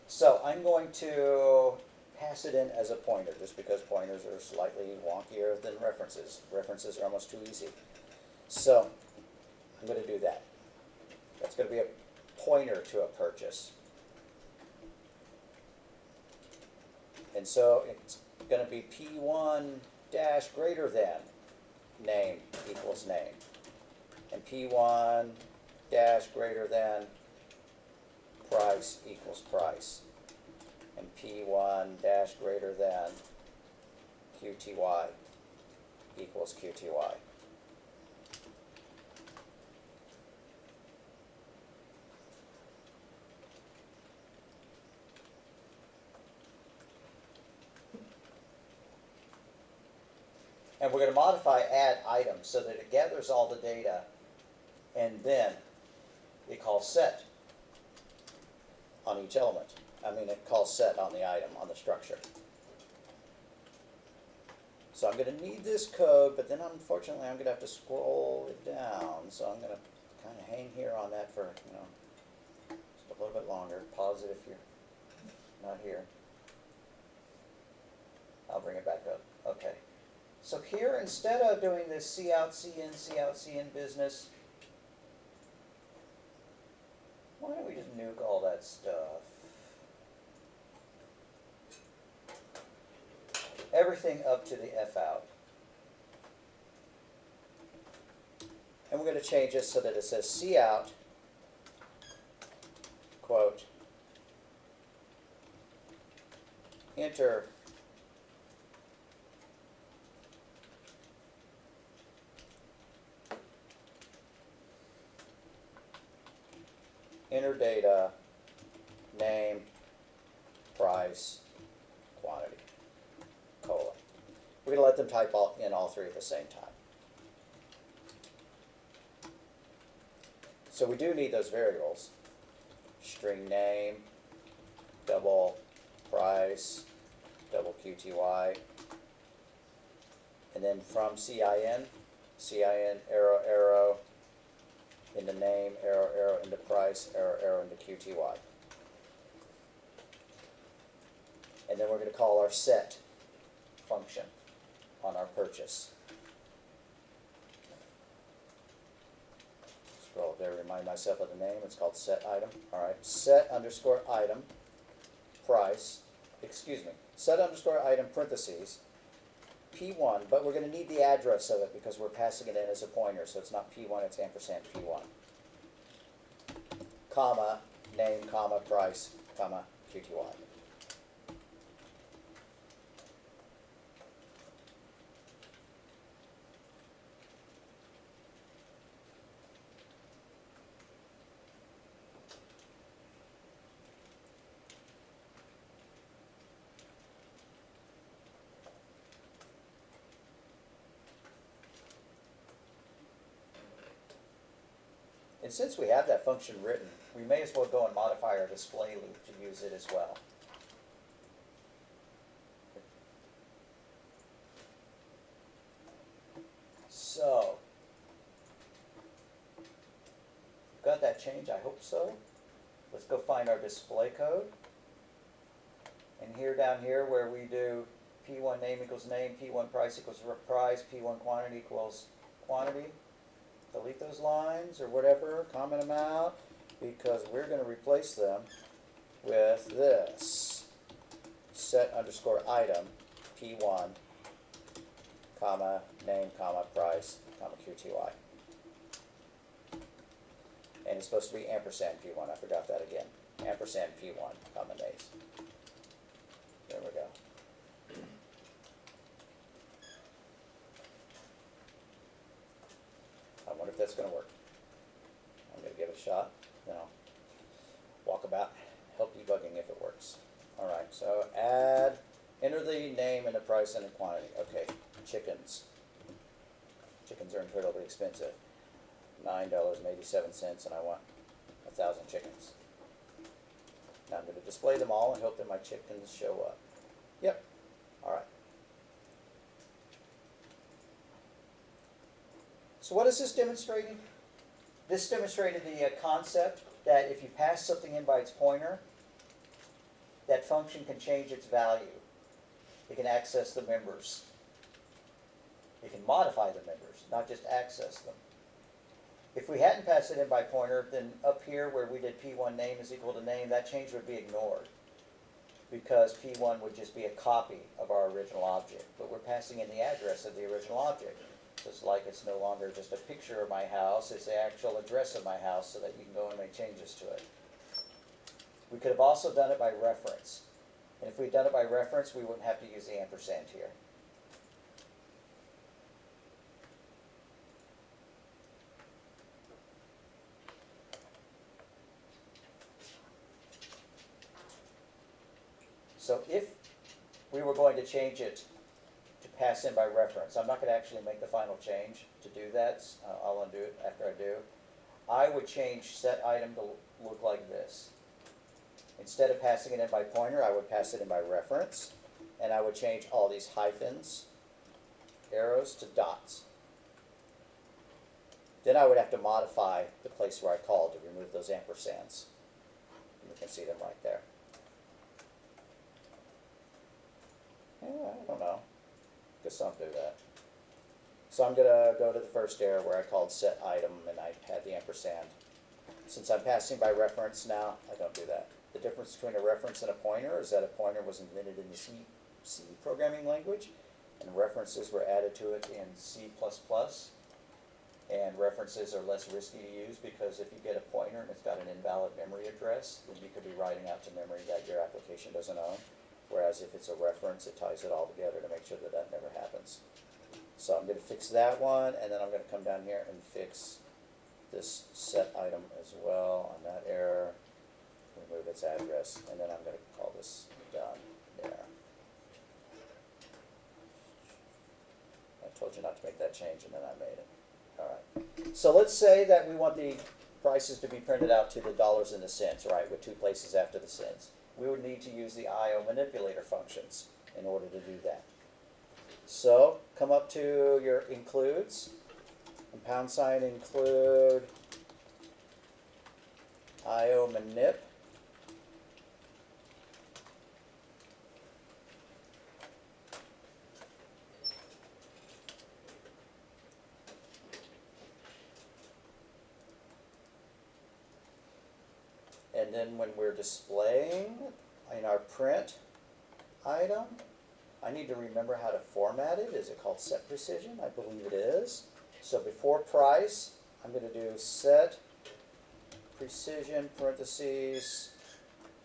So I'm going to pass it in as a pointer, just because pointers are slightly wonkier than references. References are almost too easy. So I'm going to do that. That's going to be a pointer to a purchase. And so it's going to be P1 dash greater than name equals name. And P1 dash greater than price equals price. And P1 dash greater than QTY equals QTY. And we're going to modify add item so that it gathers all the data and then it calls set on each element. I mean, it calls set on the item, on the structure. So I'm going to need this code, but then unfortunately I'm going to have to scroll it down. So I'm going to kind of hang here on that for, just a little bit longer. Pause it if you're not here. I'll bring it back up. Okay. So here, instead of doing this C out, C in business, why don't we just nuke all that stuff? Everything up to the F out. And we're going to change this so that it says C out, quote, enter data, name, price, quantity, colon. We're going to let them type in all three at the same time. So we do need those variables. String name, double price, double QTY, and then from CIN, arrow, arrow, into name, arrow, arrow, into price, arrow, arrow, into QTY. And then we're going to call our set function on our purchase. Scroll there, remind myself of the name. It's called set item. All right, set underscore item, price, set underscore item parentheses, P1, but we're going to need the address of it because we're passing it in as a pointer, so it's not P1, it's ampersand P1. Comma, name, comma, price, comma, QTY. And since we have that function written, we may as well go and modify our display loop to use it as well. So, got that change? I hope so. Let's go find our display code. And here down here where we do P1 name equals name, P1 price equals price, P1 quantity equals quantity. Delete those lines or whatever, comment them out, because we're going to replace them with this. Set underscore item, P1, comma, name, comma, price, comma, QTY. And it's supposed to be ampersand P1. I forgot that again. Ampersand P1, comma, names. There we go. I wonder if that's going to work. I'm going to give it a shot. Then I'll walk about, help debugging if it works. All right, so enter the name and the price and the quantity. Okay, chickens. Chickens are incredibly expensive. $9.87, and I want 1,000 chickens. Now I'm going to display them all and hope that my chickens show up. Yep. All right. So what is this demonstrating? This demonstrated the concept that if you pass something in by its pointer, that function can change its value. It can access the members. It can modify the members, not just access them. If we hadn't passed it in by pointer, then up here where we did P1 name is equal to name, that change would be ignored because P1 would just be a copy of our original object. But we're passing in the address of the original object. Just like it's no longer just a picture of my house, it's the actual address of my house so that you can go and make changes to it. We could have also done it by reference. And if we'd done it by reference, we wouldn't have to use the ampersand here. So if we were going to change it to pass in by reference. I'm not going to actually make the final change to do that. I'll undo it after I do. I would change set item to look like this. Instead of passing it in by pointer, I would pass it in by reference. And I would change all these hyphens, arrows to dots. Then I would have to modify the place where I called to remove those ampersands. You can see them right there. Yeah, I don't know. Guess I'll do that. So I'm going to go to the first error where I called set item and I had the ampersand. Since I'm passing by reference now, I don't do that. The difference between a reference and a pointer is that a pointer was invented in the C programming language, and references were added to it in C++. And references are less risky to use because if you get a pointer and it's got an invalid memory address, then you could be writing out to memory that your application doesn't own. Whereas if it's a reference, it ties it all together to make sure that that never happens. So I'm going to fix that one, and then I'm going to come down here and fix this set item as well on that error. Remove its address, and then I'm going to call this done there. I told you not to make that change, and then I made it. All right. So let's say that we want the prices to be printed out to the dollars and the cents, right, with 2 places after the cents. We would need to use the IO manipulator functions in order to do that. So come up to your includes, and # include IO manip. And then when we're displaying in our print item, I need to remember how to format it. Is it called set precision? I believe it is. So before price, I'm going to do set precision parentheses.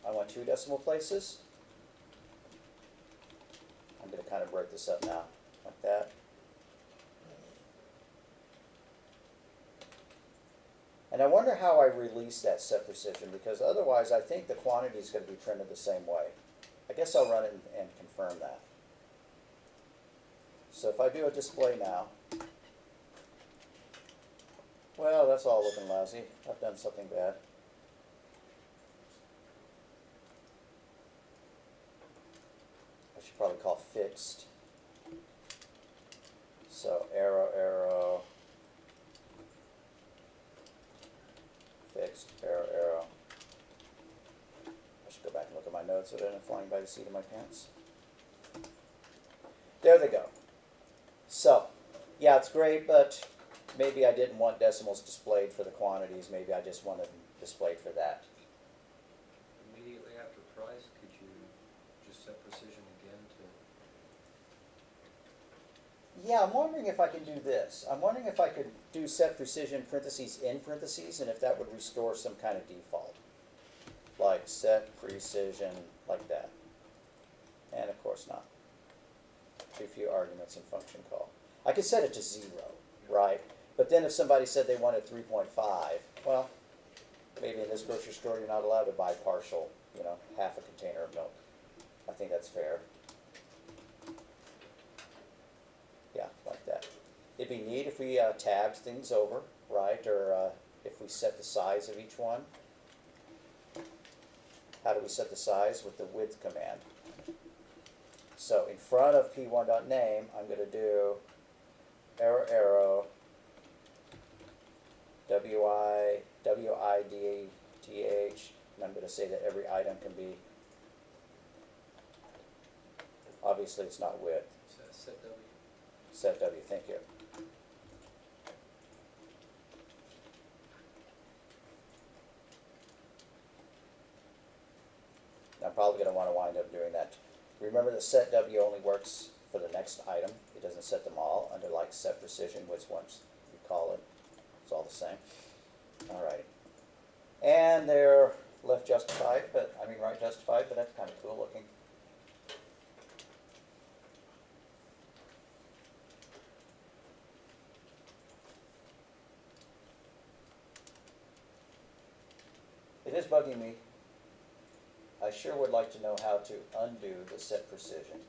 I want 2 decimal places. I'm going to kind of break this up now, like that. And I wonder how I release that set precision, because otherwise I think the quantity is going to be printed the same way. I guess I'll run it and confirm that. So if I do a display now, well, that's all looking lousy. I've done something bad. I should probably call fixed. So arrow, arrow, fixed, arrow, arrow. I should go back and look at my notes so that I'm flying by the seat of my pants. There they go. So, yeah, it's great, but maybe I didn't want decimals displayed for the quantities. Maybe I just wanted them displayed for that.
Immediately after price, could you just set precision again to...
Yeah, I'm wondering if I can do this. I'm wondering if I could do set precision parentheses in parentheses, and if that would restore some kind of default. Like set precision, like that. And of course not. Too few arguments in function call. I could set it to 0, right? But then if somebody said they wanted 3.5, well, maybe in this grocery store you're not allowed to buy partial, half a container of milk. I think that's fair. Yeah, like that. It'd be neat if we tabbed things over, right? Or if we set the size of each one. How do we set the size? With the width command. So in front of p1.name, I'm going to do arrow, arrow, width, and I'm going to say that every item can be, obviously it's not width.
Set W.
Set W, thank you. I'm probably going to want to wind up doing that. Remember that set W only works for the next item. It doesn't set them all under like set precision, which ones you call it. It's all the same. All right. And they're left justified, right justified, but that's kind of cool looking. It is bugging me. I sure would like to know how to undo the set precision.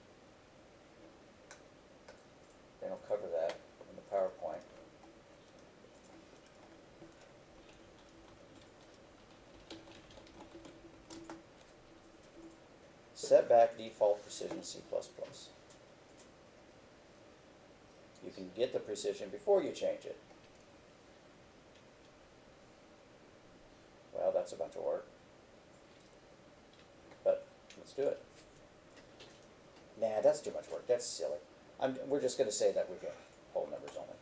Set back default precision C++. You can get the precision before you change it. Well, that's a bunch of work. But let's do it. Nah, that's too much work. That's silly. We're just going to say that we get whole numbers only.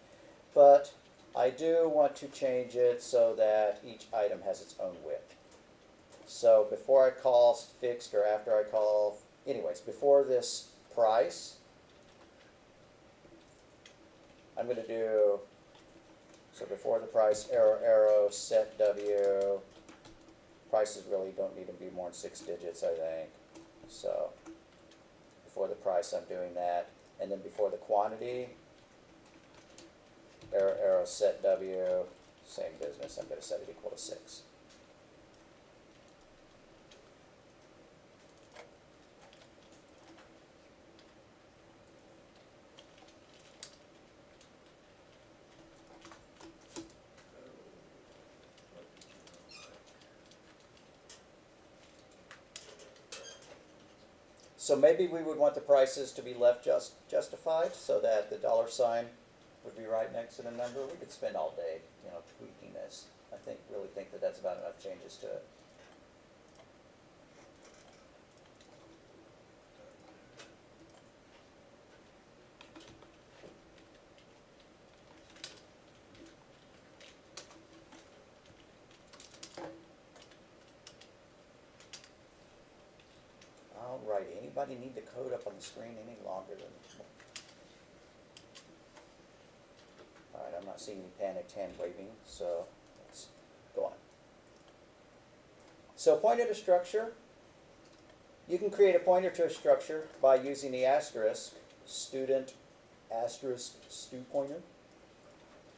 But I do want to change it so that each item has its own width. So before I call fixed or after I call, anyways, before this price, I'm going to do, so before the price, arrow, arrow, set W. Prices really don't need to be more than 6 digits, I think. So before the price, I'm doing that. And then before the quantity, arrow, arrow, set W, same business. I'm going to set it equal to 6. So maybe we would want the prices to be left justified so that the dollar sign would be right next to the number. We could spend all day, tweaking this. I really think that that's about enough changes to it. Alrighty, anybody need the code up on the screen any longer than? Alright, I'm not seeing any panicked hand waving, so let's go on. So pointer to structure. You can create a pointer to a structure by using the asterisk, student asterisk stu pointer.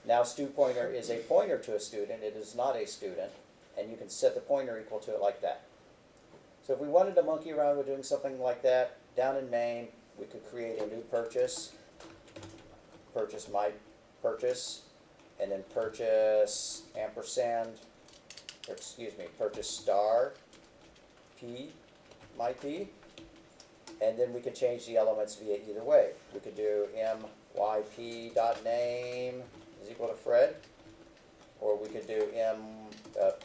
Now stu pointer is a pointer to a student, it is not a student, and you can set the pointer equal to it like that. So if we wanted to monkey around with doing something like that, down in main, we could create a new purchase, purchase my purchase, and then purchase ampersand, or excuse me, purchase star p, my p, and then we could change the elements via either way. We could do myp.name is equal to Fred, or we could do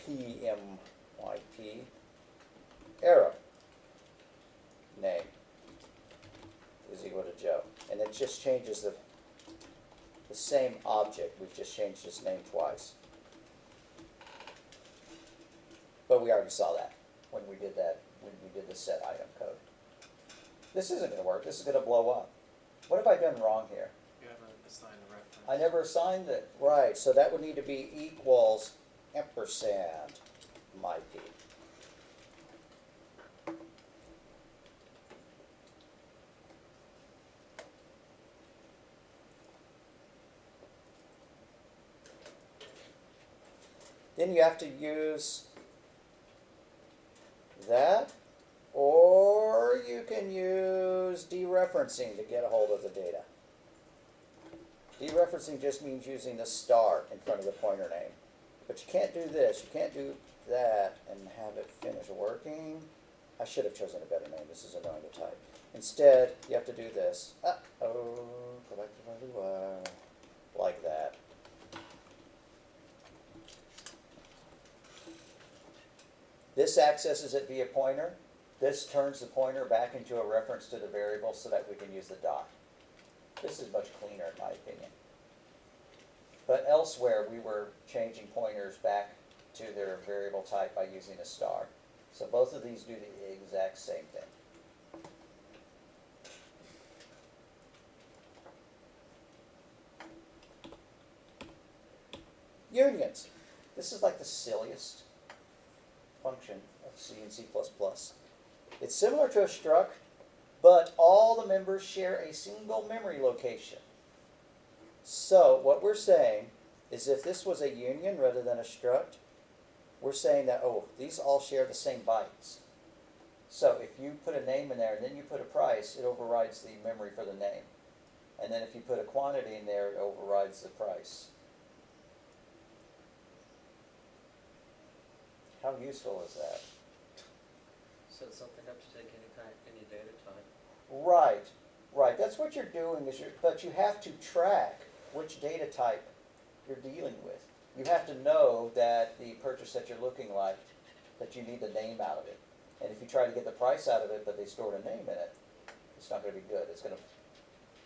pmyp arrow name is equal to Joe. And it just changes the same object. We've just changed its name twice. But we already saw that when we did the set item code. This isn't going to work. This is going to blow up. What have I done wrong here?
You haven't assigned a reference.
I never assigned it. Right, so that would need to be equals ampersand myp. Then you have to use that, or you can use dereferencing to get a hold of the data. Dereferencing just means using the star in front of the pointer name. But you can't do this, you can't do that and have it finish working. I should have chosen a better name, this is annoying to type. Instead, you have to do this. Like that. This accesses it via pointer. This turns the pointer back into a reference to the variable so that we can use the dot. This is much cleaner in my opinion. But elsewhere we were changing pointers back to their variable type by using a star. So both of these do the exact same thing. Unions. This is like the silliest function of C and C++. It's similar to a struct, but all the members share a single memory location. So what we're saying is if this was a union rather than a struct, we're saying that, oh, these all share the same bytes. So if you put a name in there and then you put a price, it overrides the memory for the name. And then if you put a quantity in there, it overrides the price. How useful is that?
set something up to take any data type.
Right, right. That's what you're doing, but you have to track which data type you're dealing with. You have to know that the purchase that you're looking like, that you need the name out of it. And if you try to get the price out of it, but they stored a name in it, it's not going to be good.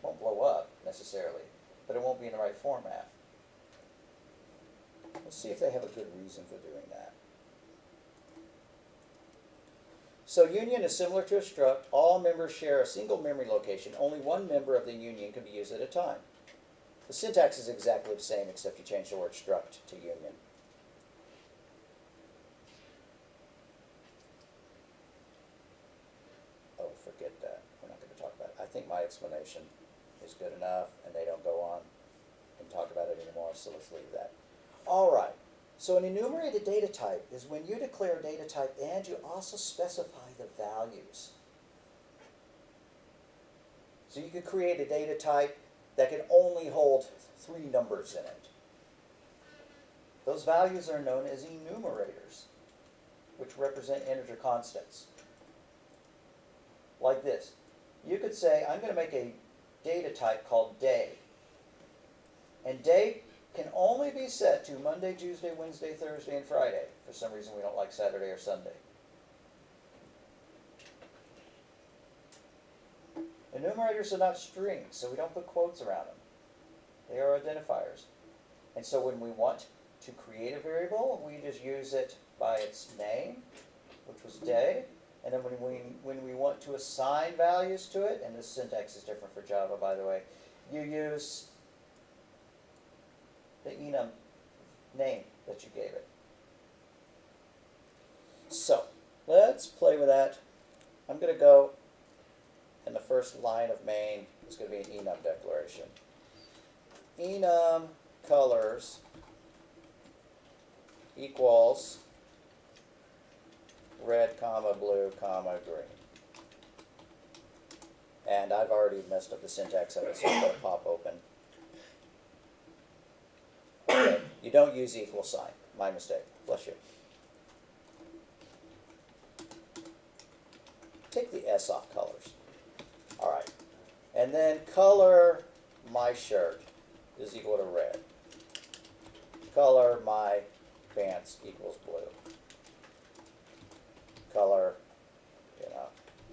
Won't blow up necessarily, but it won't be in the right format. Let's see if they have a good reason for doing that. So union is similar to a struct. All members share a single memory location. Only one member of the union can be used at a time. The syntax is exactly the same, except you change the word struct to union. Oh, forget that. We're not going to talk about it. I think my explanation is good enough, and they don't go on and talk about it anymore, so let's leave that. All right. So an enumerated data type is when you declare a data type and you also specify the values. So you could create a data type that can only hold 3 numbers in it. Those values are known as enumerators, which represent integer constants. Like this. You could say, I'm going to make a data type called day. And day can only be set to Monday, Tuesday, Wednesday, Thursday, and Friday. For some reason we don't like Saturday or Sunday. Enumerators are not strings, so we don't put quotes around them. They are identifiers. And so when we want to create a variable, we just use it by its name, which was day. And then when we want to assign values to it, and this syntax is different for Java, by the way, you use the enum name that you gave it. So let's play with that. I'm going to go, in the first line of main, it's going to be an enum declaration. Enum colors equals red, comma, blue, comma, green. And I've already messed up the syntax of it, so I'm going to pop open. Okay. You don't use equal sign. My mistake. Bless you. Take the S off colors. All right. And then color my shirt is equal to red. Color my pants equals blue. Color,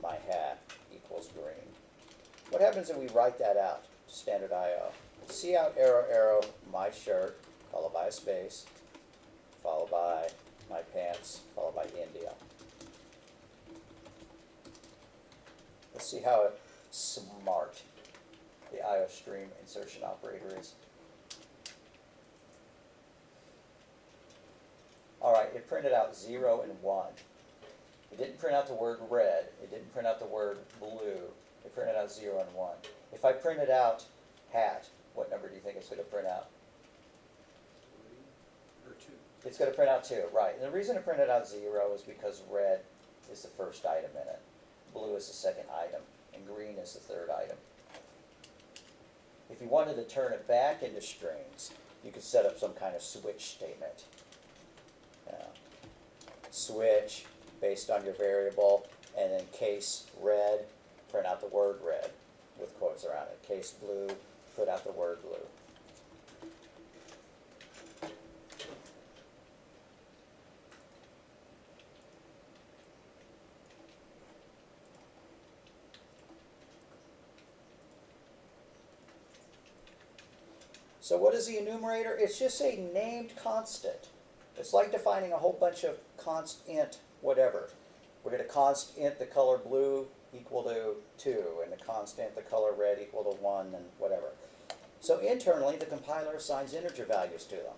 my hat equals green. What happens if we write that out to standard I/O? See out arrow, arrow, my shirt, followed by a space, followed by my pants, followed by India. Let's see how smart the I/O stream insertion operator is. All right, it printed out 0 and 1. It didn't print out the word red. It didn't print out the word blue. It printed out 0 and 1. If I printed out hat, what number do you think it's going to print out?
3 or 2.
It's going to print out 2, right. And the reason it printed out 0 is because red is the first item in it, blue is the second item, and green is the third item. If you wanted to turn it back into strings, you could set up some kind of switch statement. Switch based on your variable, and then case red, print out the word red with quotes around it. Case blue, put out the word blue. So what is the enumerator? It's just a named constant. It's like defining a whole bunch of const int whatever. We're going to const int the color blue equal to 2, and the const int the color red equal to 1, and whatever. So internally, the compiler assigns integer values to them.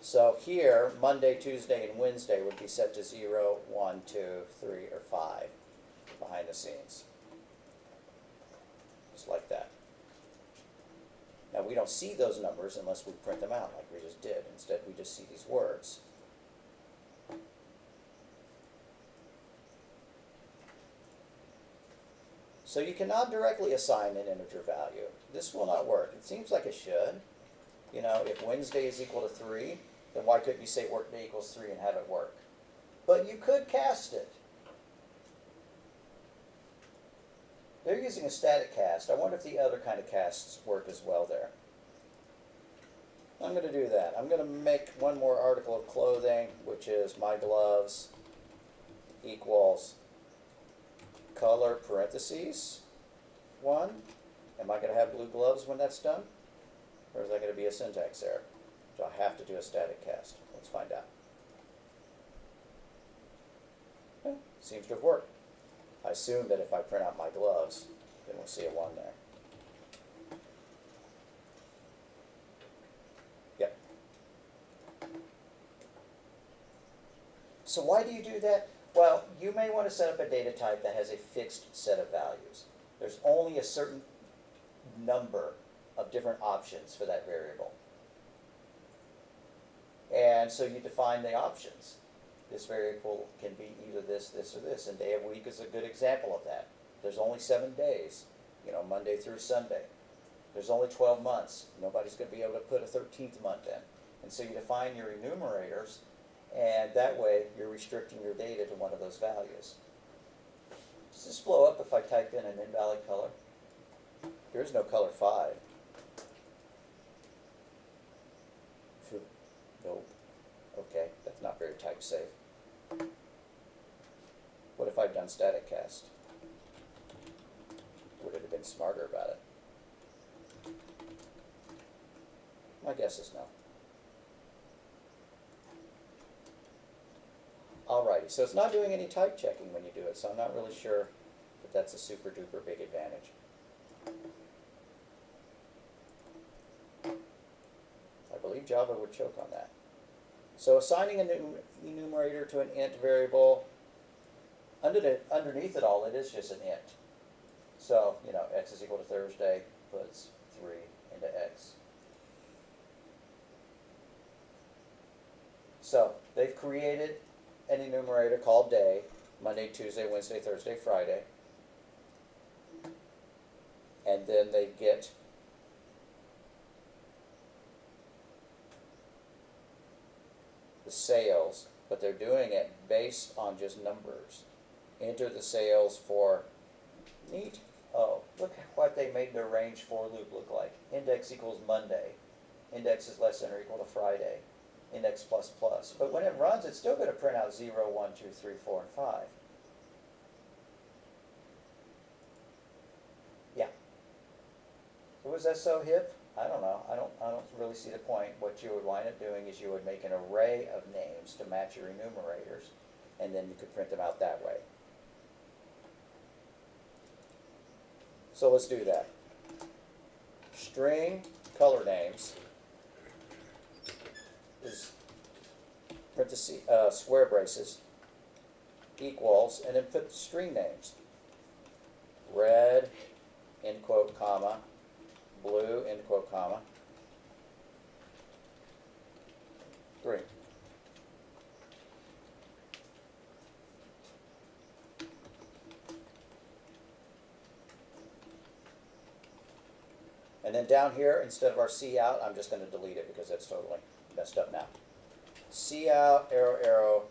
So here, Monday, Tuesday, and Wednesday would be set to 0, 1, 2, 3, or 5 behind the scenes. Just like that. Now, we don't see those numbers unless we print them out like we just did. Instead, we just see these words. So you cannot directly assign an integer value. This will not work. It seems like it should. If Wednesday is equal to 3, then why couldn't you say workday equals 3 and have it work? But you could cast it. they're using a static cast. I wonder if the other kind of casts work as well there. I'm going to do that. I'm going to make one more article of clothing, which is my gloves equals color parentheses 1. Am I going to have blue gloves when that's done? Or is that going to be a syntax error? So I have to do a static cast. Let's find out. Okay, seems to have worked. I assume that if I print out my gloves, then we'll see a 1 there. Yep. So why do you do that? Well, you may want to set up a data type that has a fixed set of values. There's only a certain number of different options for that variable. And so you define the options. This variable can be either this, this, or this, and day of week is a good example of that. There's only 7 days, Monday through Sunday. There's only 12 months. Nobody's going to be able to put a 13th month in. And so you define your enumerators, and that way you're restricting your data to one of those values. Does this blow up if I type in an invalid color? There is no color 5. Phew. Nope. Okay, that's not very type safe. What if I'd done static cast? Would it have been smarter about it? My guess is no. Alrighty, so it's not doing any type checking when you do it, so I'm not really sure that that's a super duper big advantage. I believe Java would choke on that. So assigning an enumerator to an int variable, underneath it all, it is just an int. So, x is equal to Thursday puts 3 into x. So they've created an enumerator called day, Monday, Tuesday, Wednesday, Thursday, Friday. And then they get the sales, but they're doing it based on just numbers. Enter the sales for, neat, oh, look at what they made their range for loop look like. Index equals Monday. Index is less than or equal to Friday. Index plus plus. But when it runs, it's still going to print out 0, 1, 2, 3, 4, and 5. Yeah. So was that so hip? I don't know. I don't really see the point. What you would wind up doing is you would make an array of names to match your enumerators, and then you could print them out that way. So let's do that. String color names is parentheses, square braces equals, and then put string names. Red, end quote, comma, blue, end quote, comma, 3. And then down here, instead of our cout, I'm just going to delete it because that's totally messed up now. Cout, arrow, arrow,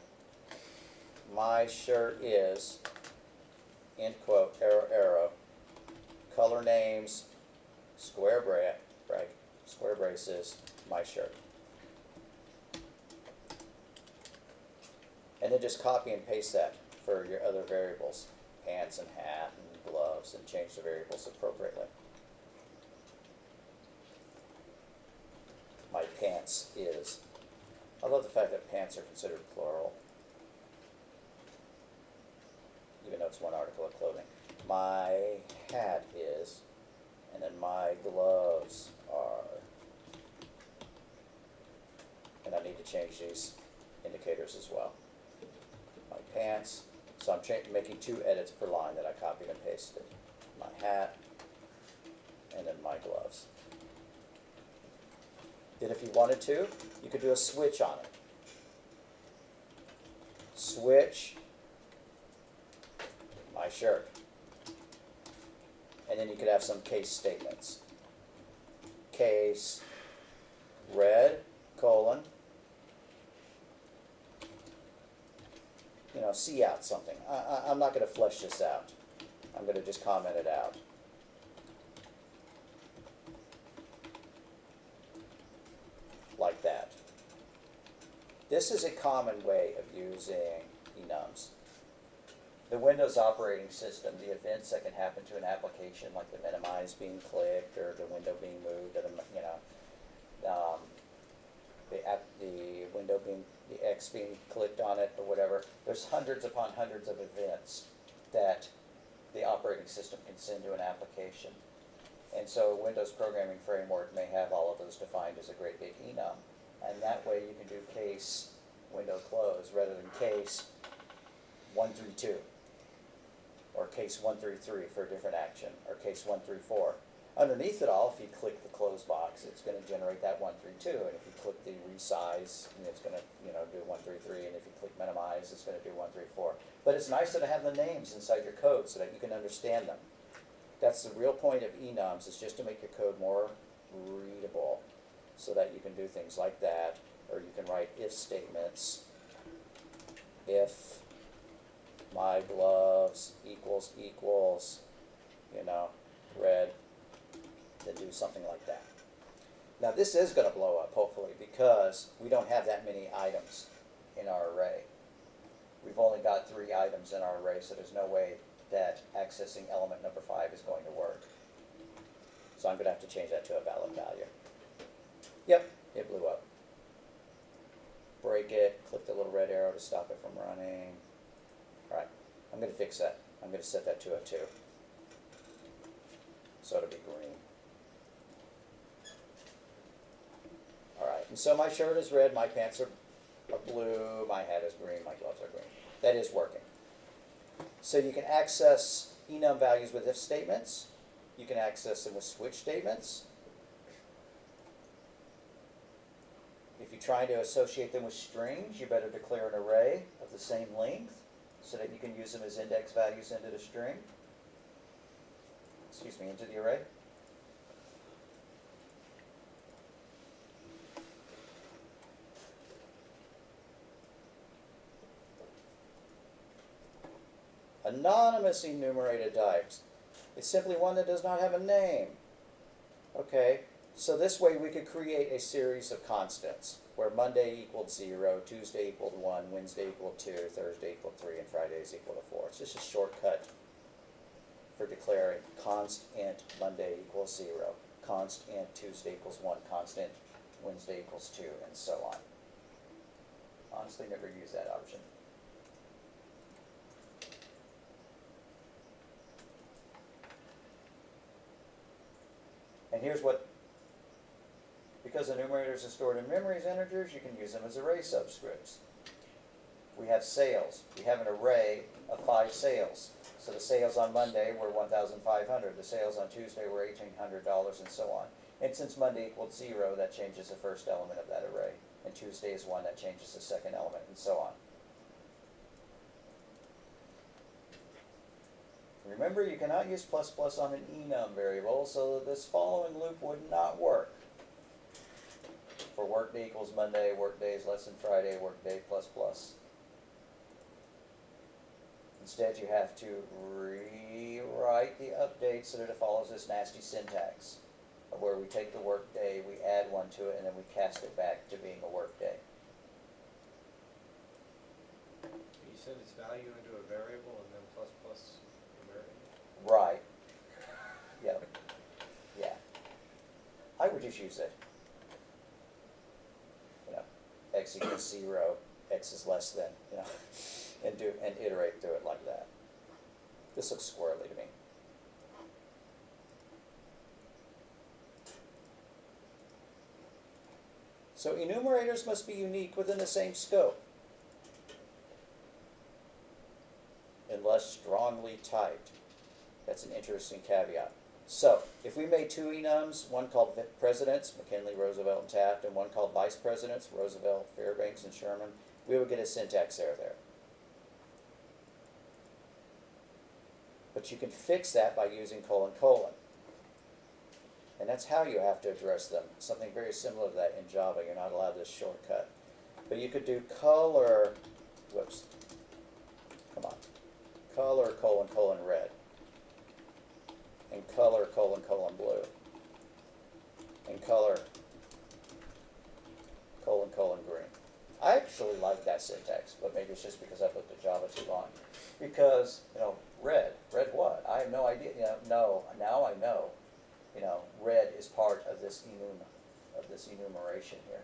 my shirt is, end quote, arrow, arrow, color names, square braces, my shirt. And then just copy and paste that for your other variables, pants and hat and gloves, and change the variables appropriately. My pants is. I love the fact that pants are considered plural, even though it's one article of clothing. My hat is, and then my gloves are. And I need to change these indicators as well. My pants, so I'm making 2 edits per line that I copied and pasted. My hat, and then my gloves. Then if you wanted to, you could do a switch on it. Switch my shirt. And then you could have some case statements. Case, red, colon, cout something. I'm not going to flesh this out. I'm going to just comment it out. Like that. This is a common way of using enums. The Windows operating system, the events that can happen to an application, like the minimize being clicked or the window being moved, or the window being, the X being clicked on it or whatever. There's hundreds upon hundreds of events that the operating system can send to an application. And so Windows Programming Framework may have all of those defined as a great big enum. And that way you can do case window close rather than case 132 or case 133 for a different action, or case 134. Underneath it all, if you click the close box, it's going to generate that 132, and if you click the resize, it's going to do 133, and if you click minimize, it's going to do 134. But it's nicer to have the names inside your code so that you can understand them. That's the real point of enums, is just to make your code more readable so that you can do things like that, or you can write if statements. If my gloves equals, red, then do something like that. Now this is going to blow up, hopefully, because we don't have that many items in our array. We've only got 3 items in our array, so there's no way that accessing element number 5 is going to work. So I'm going to have to change that to a valid value. Yep, it blew up. Break it, click the little red arrow to stop it from running. All right, I'm going to fix that. I'm going to set that to a 2. So it'll be green. All right, and so my shirt is red, my pants are blue, my hat is green, my gloves are green. That is working. So you can access enum values with if statements. You can access them with switch statements. If you're trying to associate them with strings, you better declare an array of the same length so that you can use them as index values into the string. Into the array. Anonymous enumerated types. It's simply one that does not have a name. Okay, so this way we could create a series of constants where Monday equaled 0, Tuesday equaled 1, Wednesday equaled 2, Thursday equaled 3, and Friday is equal to 4. It's just a shortcut for declaring const int Monday equals 0, const int Tuesday equals 1, const int Wednesday equals 2, and so on. Honestly, never use that option. And here's what, because enumerators are stored in memory as integers, you can use them as array subscripts. We have sales. We have an array of 5 sales. So the sales on Monday were $1,500. The sales on Tuesday were $1,800, and so on. And since Monday equaled 0, that changes the first element of that array. And Tuesday is 1, that changes the second element, and so on. Remember, you cannot use ++ on an enum variable, so this following loop would not work. For workday equals Monday, workday is less than Friday, workday ++. Instead, you have to rewrite the update so that it follows this nasty syntax, of where we take the workday, we add 1 to it, and then we cast it back to being a workday.
You send its value into a variable and then ++ a variable?
Right. Yep. Yeah. I would just use it. X equals 0, X is less than, and iterate through it like that. This looks squirrely to me. So enumerators must be unique within the same scope, unless strongly typed. That's an interesting caveat. So, if we made 2 enums, one called presidents, McKinley, Roosevelt, and Taft, and one called vice presidents, Roosevelt, Fairbanks, and Sherman, we would get a syntax error there. But you can fix that by using : : and that's how you have to address them. Something very similar to that in Java. You're not allowed this shortcut. But you could do color, color : red. color, colon, colon, blue. And color, colon, colon, green. I actually like that syntax, but maybe it's just because I've looked at Java too long. Because, red what? I have no idea, no, now I know, red is part of this enumeration here.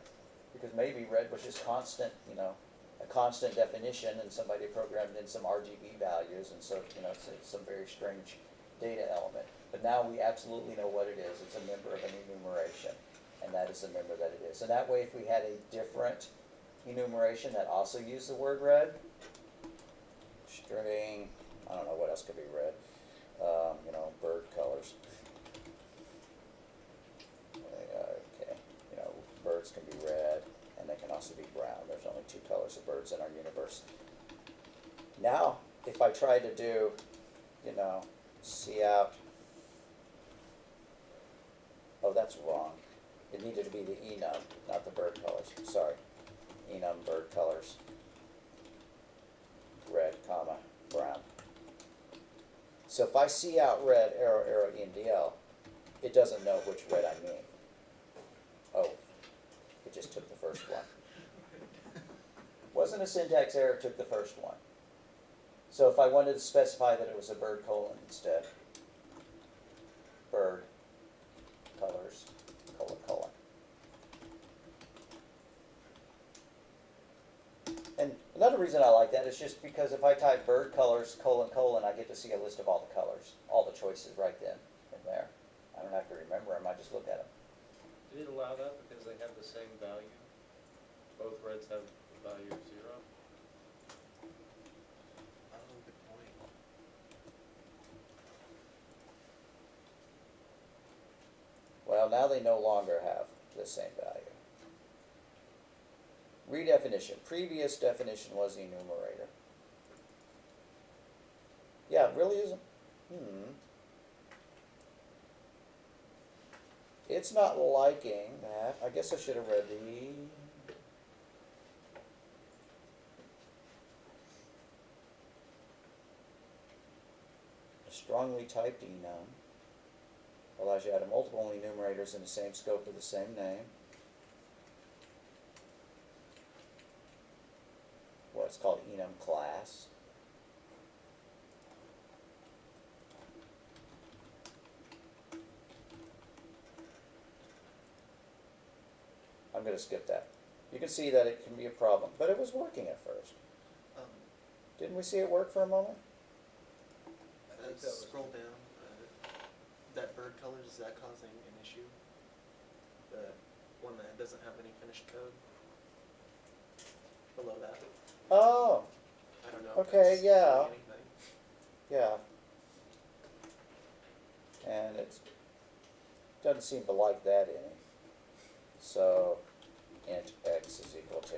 Because maybe red was just constant, a constant definition, and somebody programmed in some RGB values, and so, it's some very strange data element. But now we absolutely know what it is. It's a member of an enumeration, and that is the member that it is. And that way, if we had a different enumeration that also used the word red, string, I don't know what else could be red, bird colors. Okay, birds can be red, and they can also be brown. There's only 2 colors of birds in our universe. Now, if I try to do, cout, oh, that's wrong. It needed to be the enum, not the bird colors. Sorry. Enum, bird colors, red, comma, brown. So if I cout red, arrow, arrow, EMDL, it doesn't know which red I mean. Oh, it just took the first one. Wasn't a syntax error, it took the first one. So if I wanted to specify that it was a bird colon instead, bird, colors, colon, colon. And another reason I like that is just because if I type bird colors, colon, colon, I get to see a list of all the colors, all the choices right then and there. I don't have to remember them, I just look at them.
Did it allow that because they have the same value? Both reds have the value of 0?
Oh, good point.
Well, now they no longer have the same value. Redefinition. Previous definition was enumerator. Yeah, it really isn't. It's not liking that. I guess I should have read the... A strongly typed enum allows you to add multiple enumerators in the same scope with the same name. What's called enum class. I'm going to skip that. You can see that it can be a problem, but it was working at first. Didn't we see it work for a moment?
Scroll down. That bird colors, is that causing an issue? The one that doesn't have any finished code? Below that?
Oh,
I don't know. if
okay,
it's
yeah.
doing anything.
yeah. And it doesn't seem to like that any. So, int x is equal to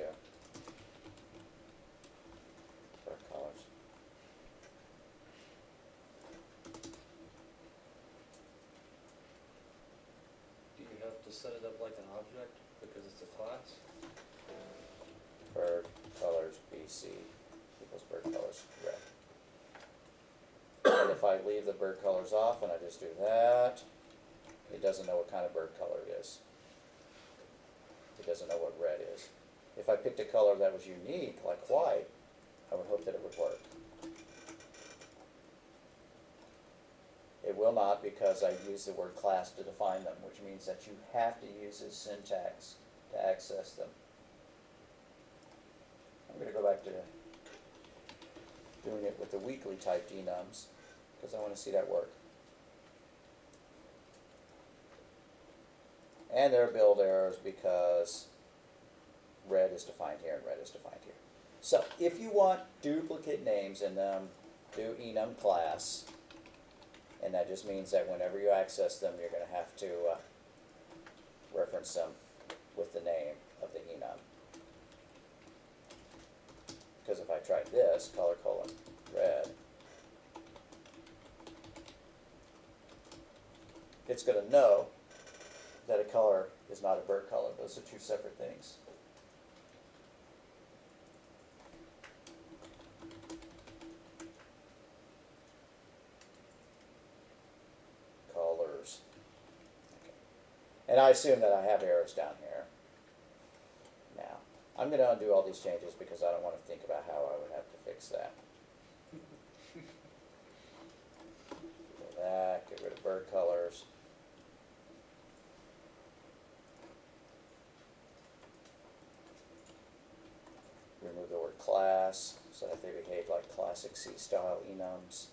bird colors.
Do you have to set it up like an object because it's a class?
Bird colors BC equals bird colors red. And if I leave the bird colors off and I just do that, it doesn't know what kind of bird color it is. It doesn't know what red is. If I picked a color that was unique, like white, I would hope that it would work. It will not, because I use the word class to define them, which means that you have to use this syntax to access them. I'm going to go back to doing it with the weakly typed enums, because I want to see that work. And there are build errors because red is defined here and red is defined here. So if you want duplicate names in them, do enum class. And that just means that whenever you access them, you're going to have to reference them with the name of the enum. Because if I tried this, color colon red, it's going to know that a color is not a bird color. Those are two separate things. And I assume that I have arrows down here. Now, I'm going to undo all these changes because I don't want to think about how I would have to fix that. Get that, get rid of bird colors. Remove the word class so that they behave like classic C style enums.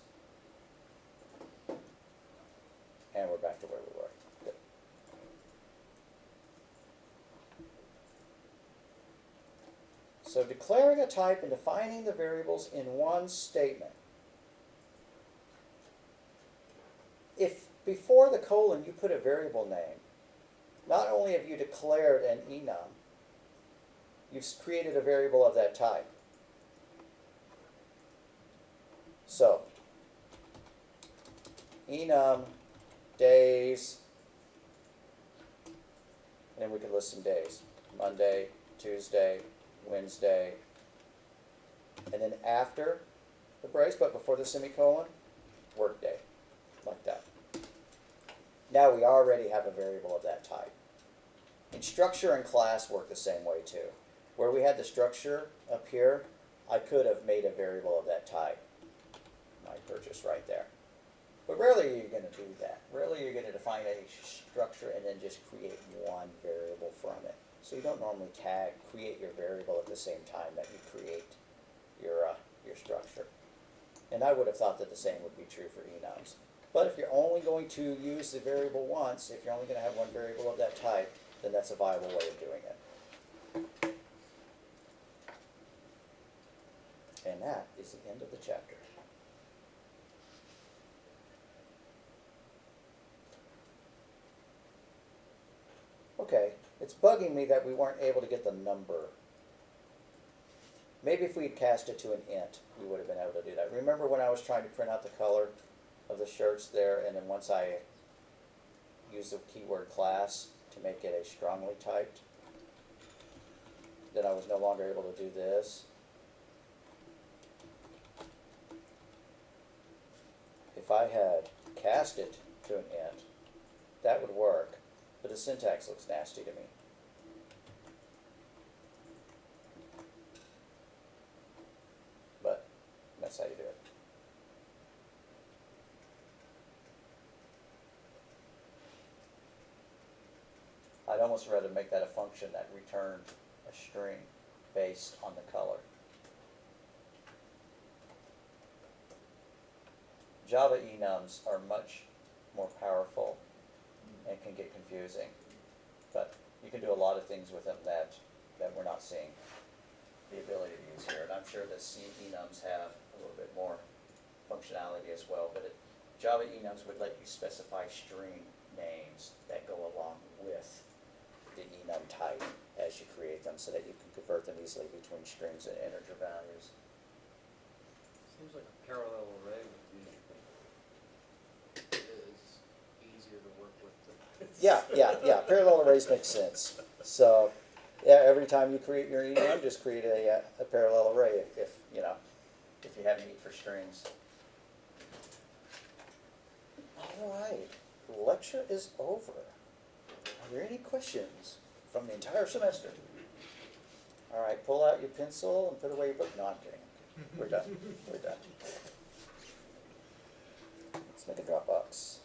And we're back to where we were. Good. So declaring a type and defining the variables in one statement. If before the colon you put a variable name, not only have you declared an enum, you've created a variable of that type. So, enum days, and then we can list some days. Monday, Tuesday, Wednesday, and then after the brace, but before the semicolon, workday, like that. Now we already have a variable of that type. And structure and class work the same way too. Where we had the structure up here, I could have made a variable of that type. My purchase right there. But rarely are you going to do that. Rarely you're going to define a structure and then just create one variable from it. So you don't normally create your variable at the same time that you create your structure. And I would have thought that the same would be true for enums. But if you're only going to use the variable once, if you're only going to have one variable of that type, then that's a viable way of doing it. And that is the end of the chapter. Okay, it's bugging me that we weren't able to get the number. Maybe if we had cast it to an int, we would have been able to do that. Remember when I was trying to print out the color of the shirts there, and then once I used the keyword class to make it a strongly typed, then I was no longer able to do this. If I had cast it to an int, that would work, but the syntax looks nasty to me. But that's how you do it. I'd almost rather make that a function that returned a string based on the color. Java enums are much more powerful and can get confusing, but you can do a lot of things with them that we're not seeing the ability to use here. And I'm sure that C enums have a little bit more functionality as well, but Java enums would let you specify string names that go along with the enum type as you create them so that you can convert them easily between strings and integer values.
Seems like a parallel array would be
Is easier to work with than.
Yeah. Parallel arrays make sense. So, yeah, every time you create your enum, just create a parallel array if you have a need for strings. All right, the lecture is over. Are there any questions from the entire semester? All right, pull out your pencil and put away your book. No, I'm kidding. We're done. We're done. Let's make a Dropbox.